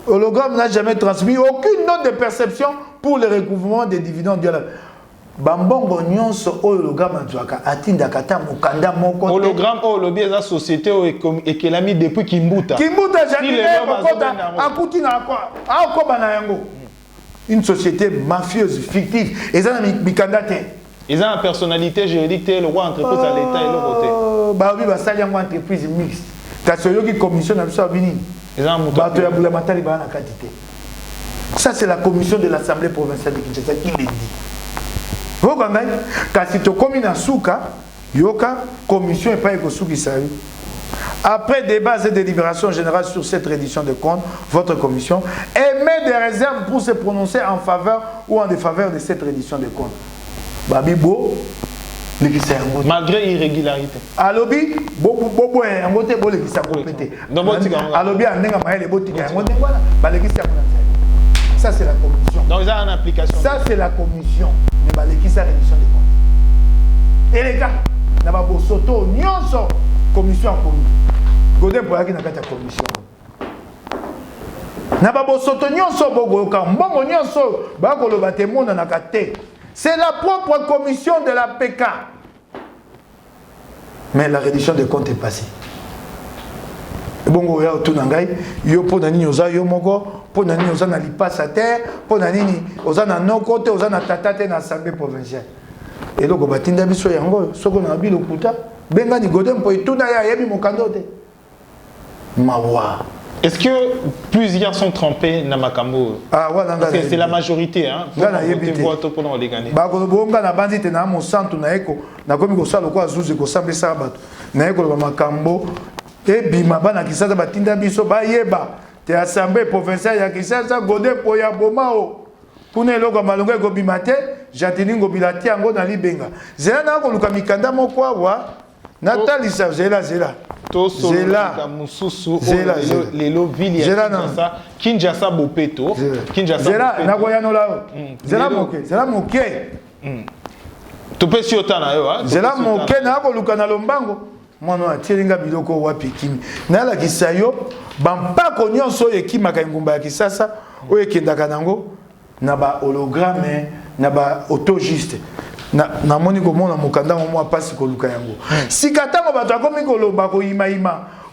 A: Hologramme n'a jamais transmis aucune note de perception pour le recouvrement des dividendes. Bambongo nyonso Hologramme nzwaka atinda kata mukanda moko.
B: Hologramme Holobi est la société et qu'elle a mis depuis Kimbuta.
A: Kimbuta jadine mokota akuti na kwa. Akoba na yango. Une société mafieuse fictive et ça na mikanda te.
B: Ils ont une personnalité juridique, le roi entreprise à l'état et le côté.
A: Balobi ba sali yango entreprise mixte. Kasi yoki commission na biso bini. Ça, c'est la commission de l'Assemblée provinciale de Kinshasa qui l'a dit. Vous comprenez? Quand tu commis dans Souka, Yoka, commission et pas Ekosouki Sayu. Après débat et délibération générale sur cette reddition de comptes, votre commission émet des réserves pour se prononcer en faveur ou en défaveur de cette reddition de comptes. Babibo,
B: malgré irrégularité.
A: Alobi, bobo un côté bo le qui s'appropété. Alobi andenga maele botika ngote voilà, ba le qui ça c'est la commission.
B: Donc ils ont une application.
A: Ça c'est la commission, mais ba le qui ça reddition des comptes. Et les gars, na ba bosoto nyonso commission en commun. Godin pour yaki na kata commission. Na ba bosoto nyonso bogo ka mbongo nyonso ba ko lo batemona na kate. C'est la propre commission de la PK. Mais la reddition des comptes est passée. Bon, tout nangai, yo po nani oza yo moko, po nani oza na lipasa terre, po nani oza na non côté, oza na tatate na assemblée provinciale. Et donc batinda biso yango, soko na bi lokuta, benga ni godem po ituna ya yebi mokando te. Mawa.
B: Est-ce que plusieurs sont trempés dans Makambo?
A: Ah ouais,
B: c'est la majorité, hein.
A: Bah bonga na bandite na mo santu na eko na komi ko sala ko azuze ko sambe sabato na eko ba Makambo e bima bana Kinshasa batinda biso ba yeba te assemblée provinciale ya Kinshasa gode po ya bomao kuna eloko malongo eko bima te jatiningo bilati yango na libenga zela na ko luka mikanda moko wa Nathalie zela
B: Zela Mususu Lelo Vili Kinshasa Bopeto
A: Zela nakoyano la Zela moke
B: tu peux si otana yo
A: Zela moke na ko luka na lombango mwana atiringa biloko wapi kimi na la kisayo bampako nyonso ekimaka ngumba ya Kisasa o ekendaka nango na ba hologramme na ba autogiste na moni ko mona mokanda mo pasi ko luka yango sikatango bato akomi ko loba ko ima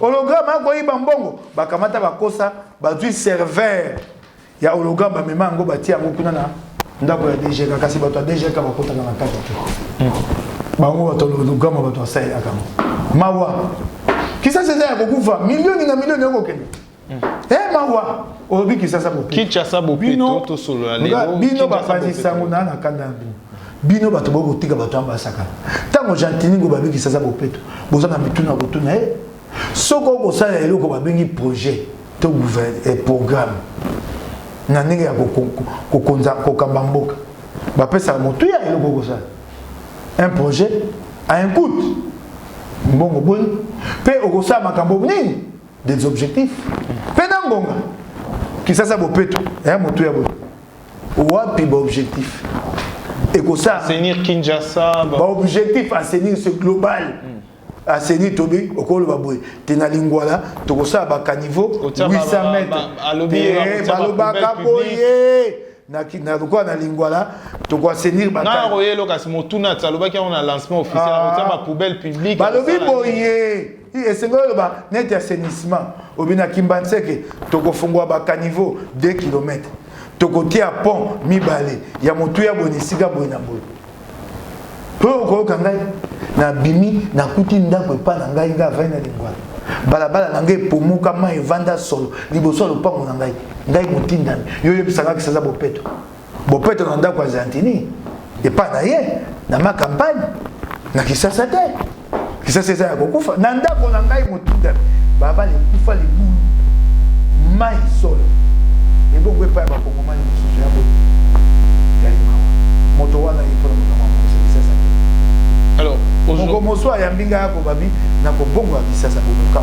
A: hologramme ko iba mbongo bakamata bakosa bazui serveur ya hologramme bamema yango batia yango kuna na ndako ya DG kasi bato ya DG ka bakota na kati te bango bato hologramme bato asai akamo mawa Kisasa ya kokufa milioni na milioni yako kende mawa obi Kisasa bopeto
B: Kinshasa bopeto to solo
A: lelo bino bafanzi sango na kanda bino bato boko tika bato ambasaka tango jantiningo babiki Kisasa bopeto bozana mituna botuna soko ko sala eloko babengi projet to gouvernement programme na ndenge ya kokonza kokamba mboka bapesa moto ya eloko ko sala un projet a un coût mbongo boni pe okosala makambo nini des objectifs pe na ngonga Kisasa bopeto moto ya boni wapi ba objectif et que ça
B: assainir Kinshasa
A: ba objectif assainir ce global assainir tobi okolo baboy tena lingwala to ko ça ba caniveau 800 mètres alobi ba baloba kaboye na quoi na lingwala to quoi senir ba
B: na roye lokas motuna tsaloba ki on a lancement officiel on ba poubelle publique
A: balobi boye et c'est ngolo ba net assainissement obina kimbanseke to ko fungwa ba caniveau 2 km to ko tia pont mibale ya motu ya bonisika boye na boye po ko kangai na bimi na kuti ndako pa na ngai nga va na lingwala balabala na ngai pomuka ma evanda solo liboso lopango na ngai motindami yo yebisaka kisaza bopeto na ndako ya Zantini et pas na ye na ma campagne na kisasa te kisasa eza ya kokufa na ndako na ngai motindami baba lekufa libulu mai solo ebongo epa ya bakongomani mosusu ya boye moto wana ipona moto kisasa te. Alors aujourd'hui moso ayambinga yako babi na kobongo ya kisasa bomoka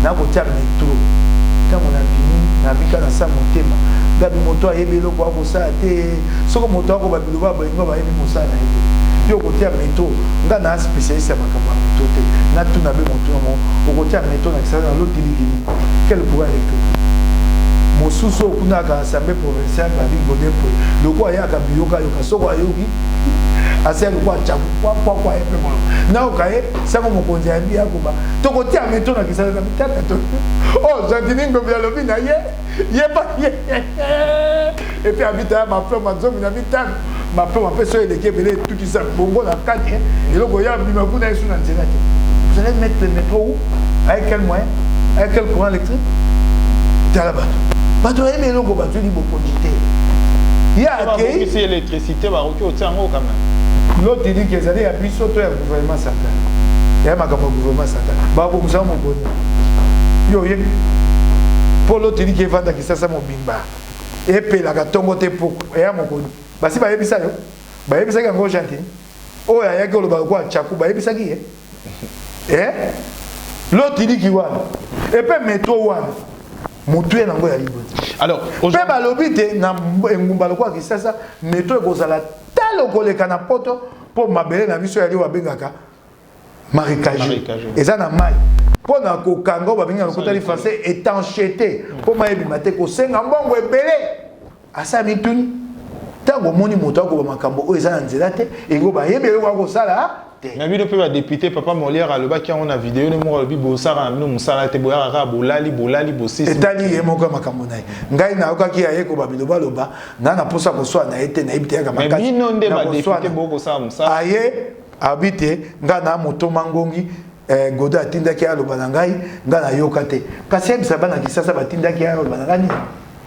A: na kotia metro tango na bini na bika na sa motema gabi moto ayebelo kwa kosala te soko moto ako babilo ba boyengo ba yebi mosala na ye yo kotia metro nga na spécialiste ya makambo ya moto te na tuna be moto mo okotia metro na kisasa na lotiliki quel courant électrique mosusu okunaka assemblée provinciale babi godempo loko ayaka biyoka yoka soko ayoki asel kwa chaku kwa epe molo na okaye sango mokonzi ya biya kuba to kotia meto na kisala na mitaka to oh Zantini ngobi ya lobi na ye ba ye et puis habita ma femme mazomi na mitaka ma femme peso eleke belé tout ça bongo na kati et loko ya bima kuna esu na nzela te vous allez mettre le métro où avec quel moyen avec quel courant électrique tala bato aime loko bato li bokonité ya ke
B: c'est électricité ba roki otango quand même.
A: L'autre dit que ça a plus surtout un gouvernement central. Il y a un gouvernement central. Babo Moussa Moboni. Yo yé. Pour l'autre dit que vanda qui ça mobimba. Et puis la gatongo te pour et à Moboni. Bah si bah yebisa yo. Bah yebisa qui ngo gentil. Oh ya yako le bagwa chaku bah yebisa qui l'autre dit qui wana. Et puis métro wana. Motué nango ya libo.
B: Alors
A: aujourd'hui pe balobi te na ngumba lokwa ki sasa métro ekozala talo koleka na poto po mabele na biso ya liwa bengaka marécage eza na mai po na kokanga babenga lokota li français étanchéité po mayebi mate ko senga mbongo ebele asa mituni tango moni moto ko makambo o eza na nzela te engo ba yebele wa ko sala
B: mais bino pe ba député papa Molière a le ba ki on a vidéo ne mo bi bo sara no musala te boya ka bolali bosisi
A: etali ye moko makambo naye ngai na oka ki aye ko ba biloba loba na posa ko swa na ete na ibite ya makasi
B: mais bino nde ba député boko sara musala
A: aye habite nga na moto mangongi goda atindaki aloba na ngai nga na yoka te kasi yebisa bana kisasa batindaki aloba na ngai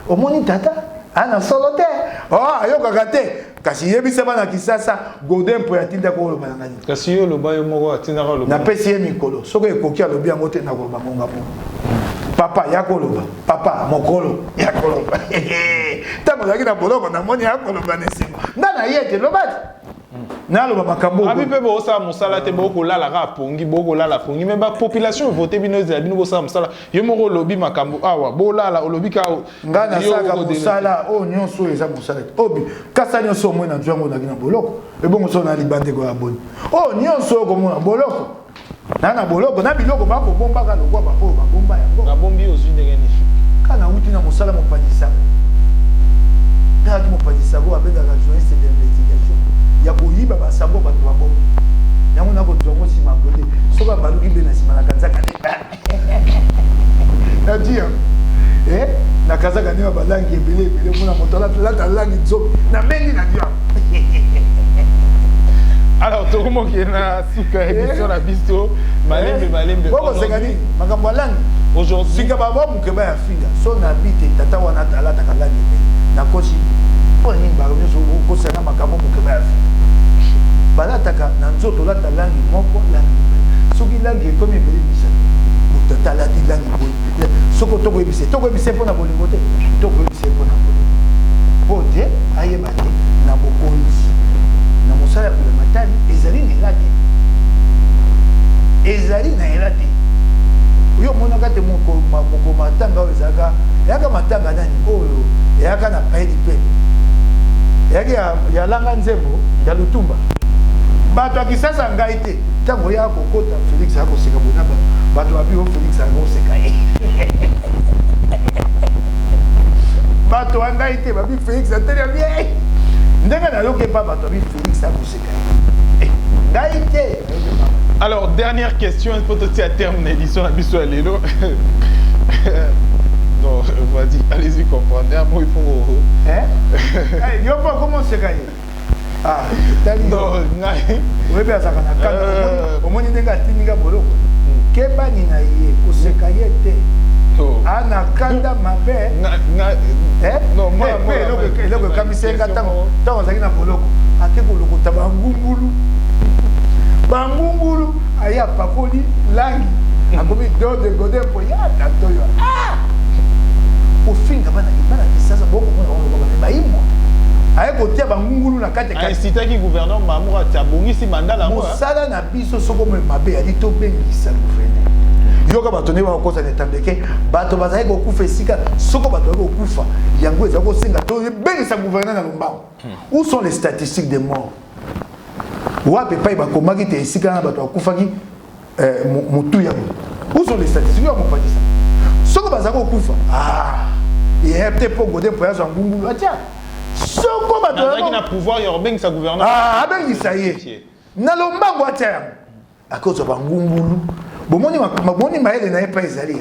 A: omoni tata ana solo te oh ayokaka te kasi yebisa bana kisasa godin po yatinda ko oloba na ngai
B: kasi yo loba yo moko atinda ko loba
A: na pesi ye mikolo soko ekoki alobi yango te na koloba ngonga po papa yakoloba papa mokolo yakoloba tango zaki na boloko na moni yakoloba nesimo ndana yete lobati na loba makambo
B: abi pe bo sa musala te boko la ka pongi boko la pongi mais ba population voter bino za bino bo sa musala yo moko lobi makambo awa bo la olobi ka
A: ngana saka musala o nyonso eza musala obi kasa nyonso mo na nzwango na kina boloko e bongo so na libande ko aboni o nyonso ko mo na boloko na boloko na biloko ba ko bomba ka lokwa ba po ba bomba yango
B: na bombi ozwi ndenge ni
A: kana uti na musala mo panisa ka ki mo panisa ko abenga ka journaliste d'investigation ya koyiba basango bato babombi yango na kotongo nsima gode soki baluki mpe na nsima na kanzaka ne nadia na kazaka nde balangi ebele mpona moto alata langi nzobe na mengi na dio
B: alors tokomoki na suka émission na biso malembe
A: bokoseka nini makambo ya langi
B: aujourd'hui
A: sika babomuke baya finga so na bi te tata wana alataka langi ebele nakosi mpo nini bango nyonso okosanga makambo moke baya finga balataka na nzoto olata langi moko langi soki langi ekomi ebele misala moto atalati langi boye soki tokoyebise mpo na bolingo te tokoyebise mpo na bolingo mpo te ayeba te na bokonzi na mosala ya bulamatali ezali na ela te ezali na ela te oyo omonaka te moko matanga oyo ezalaka eyaka matanga nani oyo eyaka na paedi pe eyaki ya langa nzembo ya lutumba bato ya kisasa ngai te ntango oya kokota Félix akoseka bona bato babi o Félix akoseka ye bato ya ngai été, babi Félix, attendez bien. Ndenge na yoke pas bato babi Félix a kuseka. Ngaïté.
B: Alors, dernière question, il faut aussi à terme l'édition à Bissou Lelo. Non, vas-y, allez-y, comprendre. Un mot, il faut.
A: Hein? Yo pas comment c'est gagné. Ah,
B: non,
A: oui, bien ça quand on au moins il n'est tinga boloko. Keba ni na ye, kuseka yete. Ana kanda mabe. Non, moi, le kamisenga tango, tango zaki na boloko. Ate boloko tabangungulu. Bangungulu aya pakoli langi. Akomi do de godin po ya tatoyo. Ah! Au fin bana kisasa boko mona ba imo. Aya kotia bangungulu na kate kate.
B: Incité qui gouverneur Mamoura tabongisi mandala mo.
A: Mosala na biso soko mo mabe ali to bengisa gouverneur. Yoka bato ne ba kosa ne tambeke bato bazali ko kufa sika soko bato ko kufa yango eza ko singa to bengisa gouverneur na lomba. Où sont les statistiques des morts? Wapi pa ba komaki te sika na bato akufaki mutu ya. Où sont les statistiques? Yo mo pas dit ça. Soko bazali ko kufa. Ah, il est peut-être pour goder pour ya ngungulu. Atia. Soko bato
B: na pouvoir yorben sa gouverneur.
A: Ah, ben ça y est. Na lomba ngwatia. À cause de ngungulu. Bomoni maele na pas ezali.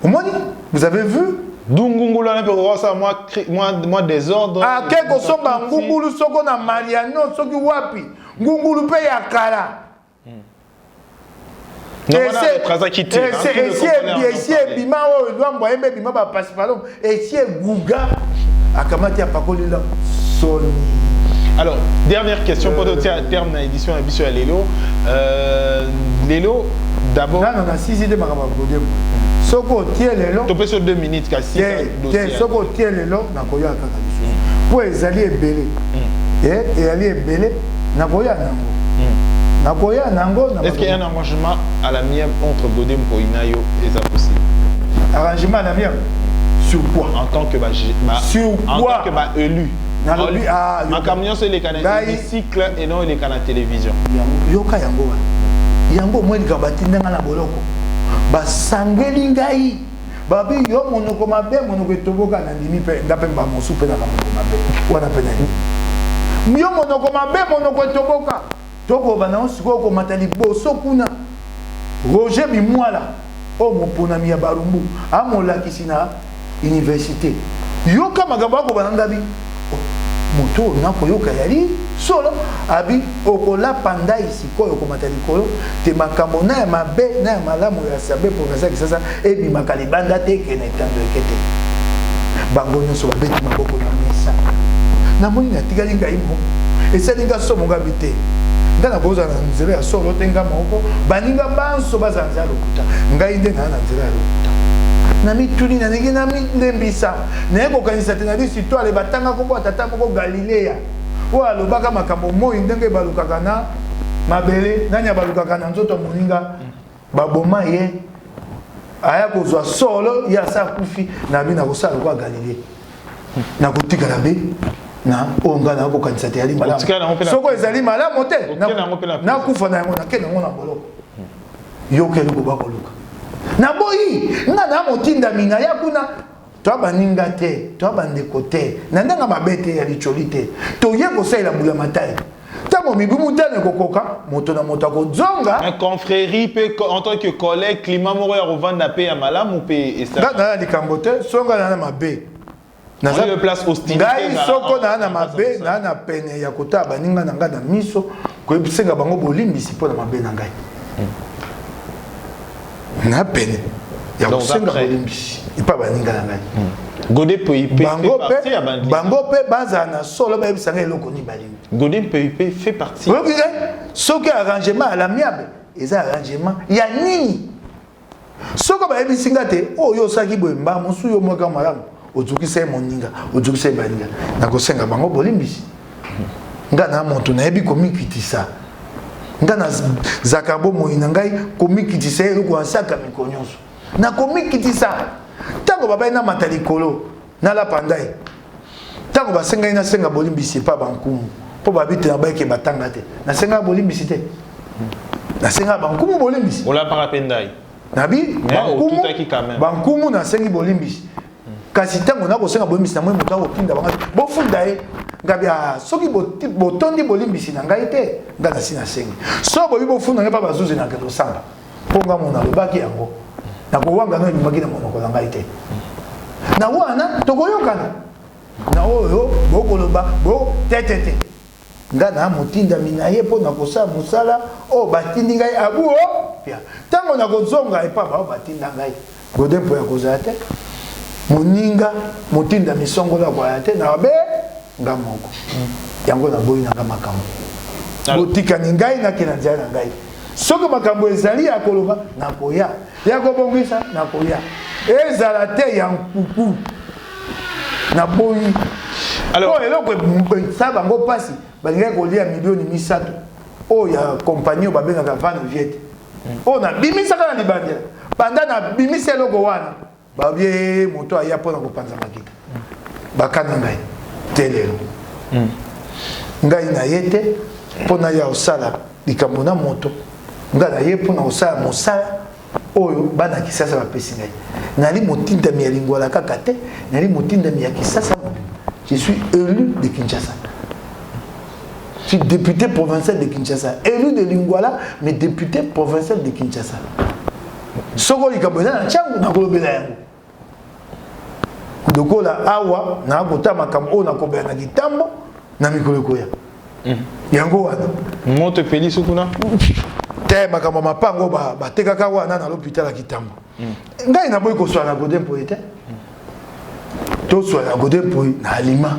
A: Omoni, vous avez vu?
B: Dungungulu na pe ko ça moi désordre.
A: Ah, quelque somba ngungulu soko na Mariano soki wapi. Ngungulu pe ya kala. Et c'est bima o doit mboye bima ba passeport et c'est Gouga akamati apakoli la Sony.
B: Alors, dernière question pour doter à terme dans l'édition de Bissou Lelo. Lelo, d'abord.
A: Non, on a 6 idées, Marama Godem. Soko tie Lelo.
B: Tu peux sur 2 minutes, car si.
A: Soko tie Lelo, Nakoya Kaka. Pour les alliés belés. Et alliés belés, Nakoya Nango. Nakoya Nango.
B: Est-ce qu'il y a un arrangement à la mienne entre Godem et Inayo? Est-ce possible?
A: Arrangement à la mienne? Sur quoi?
B: En tant que élu. En camion, c'est les canaux cycle et non les canaux télévision.
A: Yoka yango. Yango moi ngabati ndanga na boloko. Ba sangeli ngai. Babi yo monoko mabe monoko toboka na ndimi pe ndape ba mosu pe na monoko mabe. Wana pe na. Yo monoko mabe monoko toboka. Toko bana osiko ko matali boso kuna. Roger Bimwala. O mopona mi ya barumbu. Amola kisina université. Yoka magabako banangabi. Moto na koyoka yali solo abi okola panda ici koyo komata likolo te makambo na mabe na malamu ya sabe professeur kisasa ebi makali banda te ke na tando ekete bango nyoso babeti maboko na mesa na moni na tigali ngai mo esali nga so monga bite ndana boza na nzela ya solo tenga moko baninga banso bazanza lokuta ngai nde na nzela ya lokuta na mituni na ngi na mitembisa na eko kanisa tena disi to ale batanga ko tata moko Galilea o alobaka makambo moi ndenge balukaka na mabele nanya balukaka na nzoto moninga baboma ye aya kozwa solo ya sa kufi na bina ko sala ko Galilea na kotika na be na onga na ko kanisa te ali malamu soko ezali malamu te na kufa na yango na kena ngona boloko yokelo ko bakoluka na boyi nga na motinda mina ya kuna to baninga te to bandeko te na ndanga mabete ya licholi te to ye ko saila bula matai tamo mibumu tane kokoka moto na moto ko zonga
B: un confrérie peut en tant que collègue climat moro ya revendre paix ya malamu pe esa
A: na likambote songa na mabe
B: na za place hostilité
A: ngai soko na mabe na pene ya kota baninga na ngana miso ko ebisenga bango bolimbisi pona mabe na ngai na peine ya kusenga bolimbisi ipa baninga na ngai
B: Godé PIP
A: bango pe baza na solo ba ebisanga eloko ni balingi
B: Godé PIP fait partie
A: soki arrangement à l'amiable eza arrangement ya nini soko ba ebisinga te oyo saki boemba mosu yo moka malamu ozukisa moninga ozukisa baninga na kosenga bango bolimbisi nga na moto na ebi komikitisa ngana zakabo moina ngai komikitisa eloko ansaka mikonyonso na komikitisa tango baba na matalikolo na la pandai tango basenga ina senga bolimbisi pa bankumu po babite na baike batanga te na senga bolimbisi te na senga bankumu bolimbisi
B: ola para pendai
A: nabi bankumu na sengi bolimbisi kasi tango na kosenga bolimbisi na moi moto akotinda banga bofunda ye ngabia soki botondi bolimbisi na ngai te nga na sina sengi so bobi bofunda ngai pa bazuzi na kelo samba ponga mona lobaki yango na kowanga no ebimaki na monoko na ngai te na wana tokoyokana na oyo bokoloba bo tetete nga na motinda mina ye po na kosala musala o batindi ngai abu o pia tango na kozonga epa ba batinda ngai godempo ya kozala te moninga motinda misongola kwa te na be nga moko yango na boyi na makambo botika ni ngai na kina nzala na ngai soki makambo ezali ya koloba na koya ya kobongisa na koya ezala te ya nkuku na boyi alors eloko ça bango pasi balinga kolia milioni misato o ya compagnie babengaka van viet o na bimisaka na libandela banda na bimisa eloko wana babie moto aya pona kopanza makika bakana ngai telelo ngai na yete pona ya osala likambo na moto ngai na ye pona osala mosala oyo bana kisasa bapesi ngai nali motindami ya lingwala kaka te nali motindami ya kisasa. Je suis élu de Kinshasa. Je suis député provincial de Kinshasa. Élu de Lingwala, mais député provincial de Kinshasa. Soko likabona na changu na kolobela yango. Dokola awa na kota makambo na kobela na kitambo na mikolo koya. Yango wana.
B: Moto peli sukuna.
A: Te makambo mapango ba tekaka wana na l'hôpital ya kitambo. Ngai na boy ko swa na godempo ete. To swa na godempo na alima.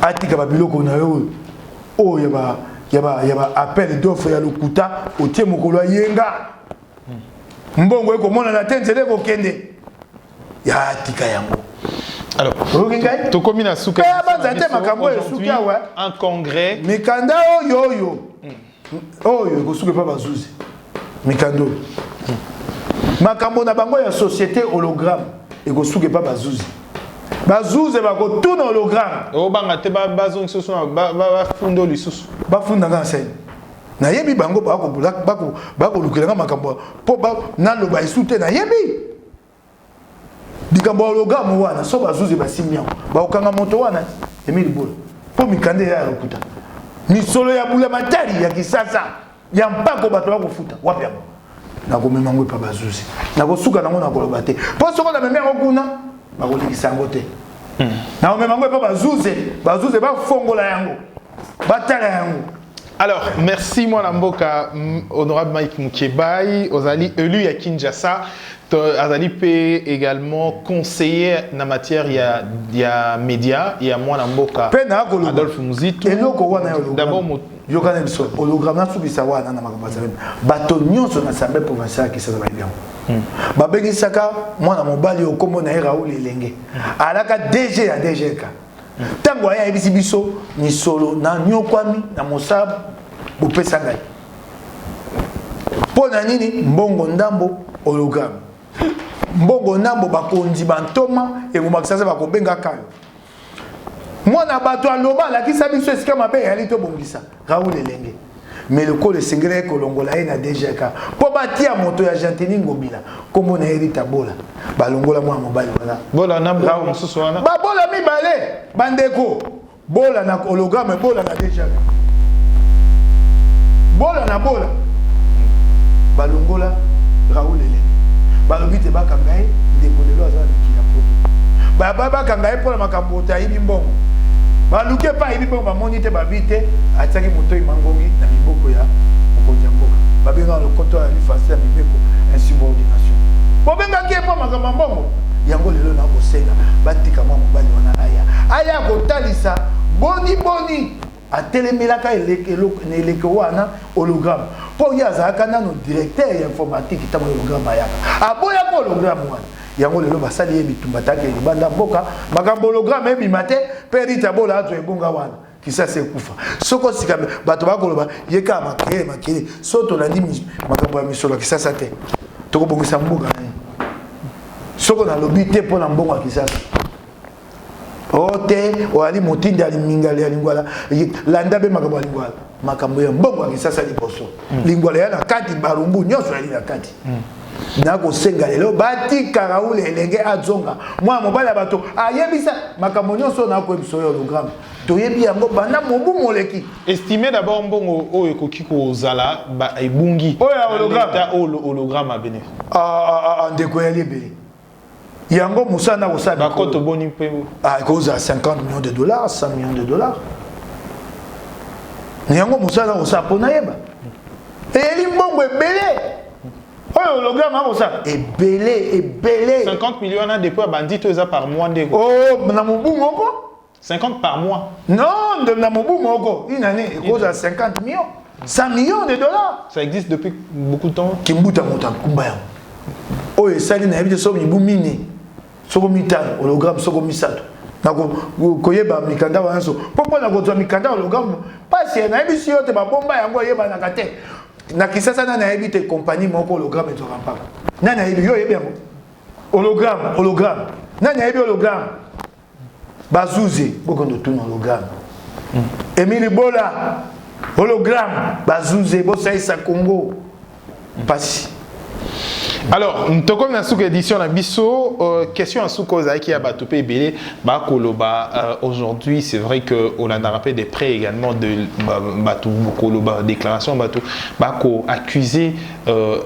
A: Atika ba biloko na yo. O yaba appel d'offre ya lokuta otie mokolo yenga. Mbongo eko mona na tenzele ko kende. Ya atika yango.
B: Alors, to komina suka un congrès
A: mikanda yo oyo ko suka pa bazuzi mikando makambo na bango ya société hologramme e ko suka pa bazuzi ba ko tuna hologramme
B: o banga te bazo nsusu ba fundo lisusu
A: ba funda nga nsene na yebi bango ba ko lukela makambo po ba na lo ba isute na yebi bikambo hologramme wana so bazuzi basimia ba okanga moto wana Emile Bola po mikande ya lokuta misolo ya bula matari ya kisasa ya mpako bato bakofuta wapi yango na komema ngwe pa bazuzi na kosuka nango na koloba te po soko na memea kuna bakolekisa yango te na komema ngwe pa bazuzi bafongola yango batala yango.
B: Alors, merci moi Mboka, honorable Mike Mukebai, Ozali élu à Kinshasa, Azali peut également conseiller en matière il y a médias, il y a moi Mboka, Adolphe Muzito.
A: D'abord, yokana biso hologramme na subisa wana na makabasa bato nyonso na assemblée provinciale qui s'appelle bien. Babengi saka mwana mobali okombo na Raoul Elenge. Alaka DG ya DGK. Tango ya ebisi biso ni solo na nyokwami na mosabu bopesa ngai pona nini mbongo ndambo hologramme mbongo ndambo bakonzi bantoma engoma kisasa bakobenga kayo mwana bato aloba la kisa biso esika mabe yali to bongisa Raoul Elenge mais le col sengere kolongola ina DGK po batia moto ya Gentini Ngobila kombo na Erita Bola balongola mwa mobali wala
B: bola na Raoul mususu wana
A: ba bola mibale bandeko bola na hologramme bola na DGK bola na bola balongola Raoul Elenge balobite bakangaye ndeko lelo azana kila poto baba bakangaye pola makambo ta yibi mbongo baluke pa yibi mbongo bamoni te babite ataki moto imangongi na miboko ya mokonzi ya mboka babenga lokoto ya lifasi ya mibeko insubordination bobenga ke po makambo mbongo yango lelo na kosenga batika mwa mobali wana aya kotalisa boni atelemelaka eleke wana hologramme po ya azalaka nano directeur ya informatique ntango hologramme ayaka aboyaka hologramme wana yango lelo basali ye bitumba take libanda mboka makambo hologramme ebima te mpe Rita Bola ato ebonga wana kisasa ekufa soko sika bato bakoloba yeka makele so tolandi makambo ya misolo ya kisasa te tokobongisa mboka nani soko nalobi te mpo na mbongo ya kisasa ote oali motindi ali mingale ya lingwala landa be makambo ya lingwala makambo ya mbongo ya Kisasa liboso lingwala ya na kati barumbu nyonso ya na kati na ko senga lelo bati karaule elenge azonga mwa mobala bato ayebisa makambo nyonso na ko ebiso hologramme toyebi yango banda mobu moleki
B: estimé d'abord mbongo oyo ekoki kozala ba ebungi hologramme a bénéfice
A: ndeko ya libeli yango musana ko sabi
B: ko to boni pe
A: cause à 50 millions de dollars 100 millions de dollars yango musana ko sapo na yeba eli mbongo ebele oh hologramme a ça ebele
B: 50 millions na depuis bandit to par mois ndeko
A: oh na mobu moko
B: 50 par mois
A: non de na mobu moko une année cause à 50 millions 100 millions de dollars
B: ça existe depuis beaucoup de temps
A: kimbuta mota kumbaya oh esali na yebi so mibu mini soko mitano hologramme soko misato na koyeba mikanda wanso popo na kozwa mikanda hologramme pasi na yebi si yote babomba yango yeba na kate na Kisasa na yebi te compagnie moko hologramme to rampaka na yebi yo yebi yango hologramme na yebi hologramme bazuze bokondo tuna hologramme Emile Bola hologramme bazuze bosaisa Congo pasi.
B: Alors, nous avons une édition à Bisso. Question à Souko qui a batopé belé. Aujourd'hui, c'est vrai qu'on a rappelé des prêts également de Batou Koloba, déclaration Batou. Bako accusé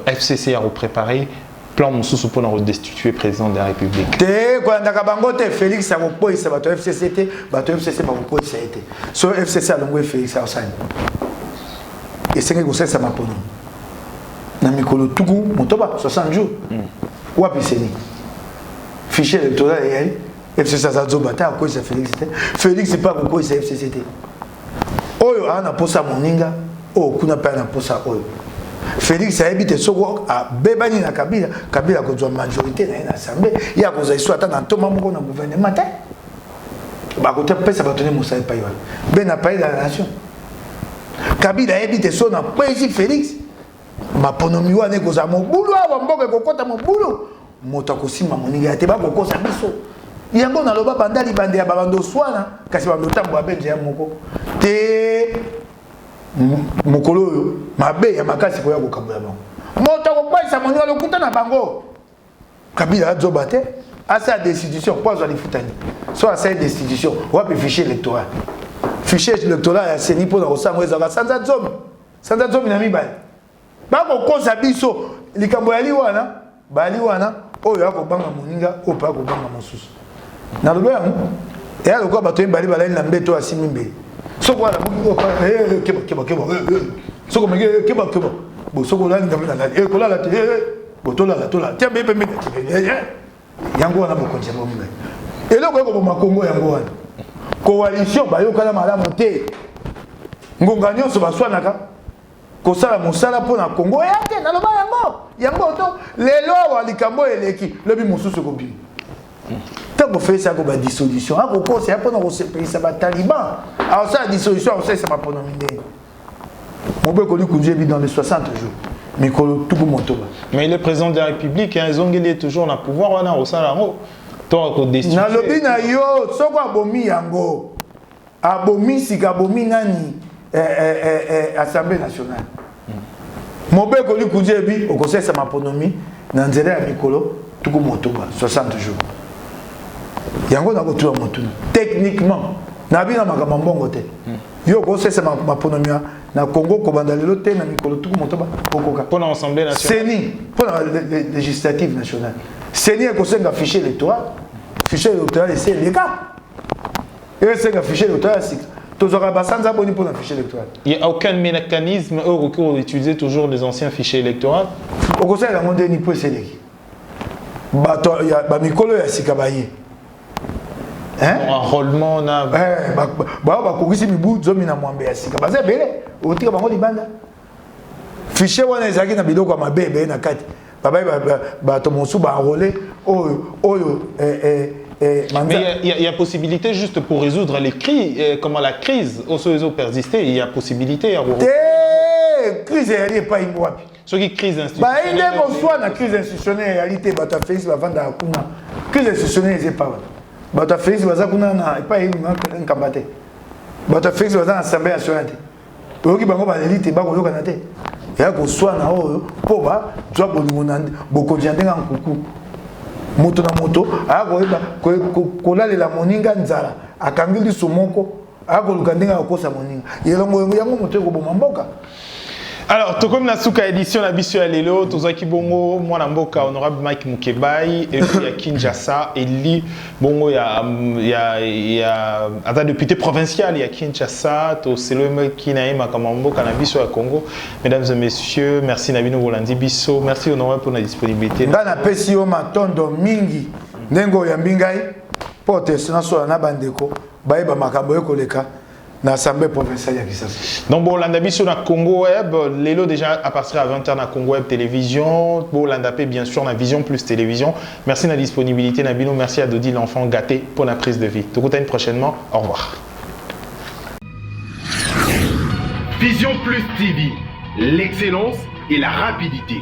B: FCC à préparer plan Moussou pour nous destituer président de la République.
A: Quand on a Félix a repris sa bateau FCC, bateau FCC va repris ça été. Sur FCC a l'envoyé Félix à Ossan. Et c'est que ça m'a pour nous. Na mikolo tuku motoba 60 jours wapi seni fichier électoral et FCC ça zobata ko ça Félix c'est pas ko ça FCCT oyo ana posa moninga o kuna pa na posa oyo Félix a habité soko a bebani na Kabila ko zwa majorité na assemblée ya ko za histoire na toma moko na gouvernement ta ba ko te pesa batone musa pa yo ben na pays de la nation Kabila a habité so na président Félix maponomi wana koza mobulu awa mboka kokota mobulu moto akosima moninga ya te bakokosa biso yango na loba bandali bande ya babando swana kasi bando tambo abenje ya moko te mokolo oyo mabe ya makasi koya kokabola bango moto akokwasa moninga lokuta na bango Kabila azoba te asa destitution po azwa lifutani so asa destitution wapi fichier électoral ya seni mpona kosango ezalaka sanza zomi na mibale bako koza biso likambo ya liwana bali wana oyo akobanga moninga oyo pa akobanga mosusu na lobo yango eya lokwa bato yebali balali na mbeto asimi mbeli soko wana keba soko mege keba soko olali ngambe na lali kolala te tolala tia mbe pembe yango wana bokonzi yango mibali eloko ekoboma kongo yango wana coalition bayokana malamu te ngonga nyonso baswanaka kosala mosala pona Congo yake na loba yango to lelo wa likambo eleki lobi mosusu ko bi tango fait ça ko ba dissolution a ko kosa pona ko se pesa ba taliban alors ça dissolution ça ça va pas nominer mobe ko likunje bi dans les 60 jours mais ko tout motoba
B: mais le président de la République ils ont gagné toujours le pouvoir wana au salaro to ko destituer
A: na lobi na yo soko abomi yango abomi sika abomi nani Assemblée nationale. Mobe ko likuje bi okosesa maponomi na nzela ya mikolo tuku motoba 60 jours. Yango na ko tuwa motuna. Techniquement na bi na makambo mbongo te. Yo okosesa maponomi na Congo ko bandalelo te na mikolo tuku motoba okoka.
B: Pour l'Assemblée nationale.
A: Seni pour la législative nationale. Seni ekosenga fichier électoral. Fichier électoral c'est le cas. Et c'est un fichier électoral il
B: n'y a aucun mécanisme pour utiliser toujours les anciens fichiers électoraux.
A: Au conseil, il y a un niveau de sélection. Il y a un mikolo ya sikabaye.
B: Enrôlement na
A: ba kokisi mibu zomi na mwambe ya sika. Baza bele, otika bango libanda. Fichier wana ezaki na biloko ma bebe na kati. Baba ba to monsu ba enrôler oyo
B: mais il y a possibilité juste pour résoudre les crises, comment la crise au persisté, il y a possibilité à
A: crise est pas une loi.
B: Ce qui crise institutionnelle.
A: Bah il est soit la crise institutionnelle réalité bah ta face va vendre à kuna. Crise institutionnelle c'est pas. Bah ta face va za kuna na pas une kambate. Bah ta face va za assemblée nationale. oyoki bango baleli te bakoyokana te ya koswana oyo mpo bazwa bolingo na bokonzi ya ndenge ya nkuku moto na moto aya koyeba kolalela moninga nzala akangi liso moko aya koluka ndenge ya kokosa moninga elongo yango moto ekoboma mboka.
B: Alors, tout comme la souka édition la biso ya lelo, tozaki bongo mwana mboka honorable Mike Mukebai et puis ya Kinshasa eli bongo ya ata député provincial ya Kinshasa to selome kinaema kama mboka na biso ya Congo. Mesdames et messieurs, merci Nabino Bolandi biso, merci honorable pour la disponibilité.
A: Ngana pesi yo matondo mingi nengo ya mbingai pote sinaso na bandeko bayeba makambo ekoleka dans l'Assemblée provinciale de Kinshasa.
B: Donc, bon, l'Andabi sur la Congo Web, l'élo déjà à partir à 20h dans Congo Web Télévision. Bon, l'Andapé, bien sûr, la Vision Plus Télévision. Merci de la disponibilité, Nabino. Merci à Dodi, l'enfant gâté, pour la prise de vie. Tout le prochainement. Au revoir.
C: Vision Plus TV, l'excellence et la rapidité.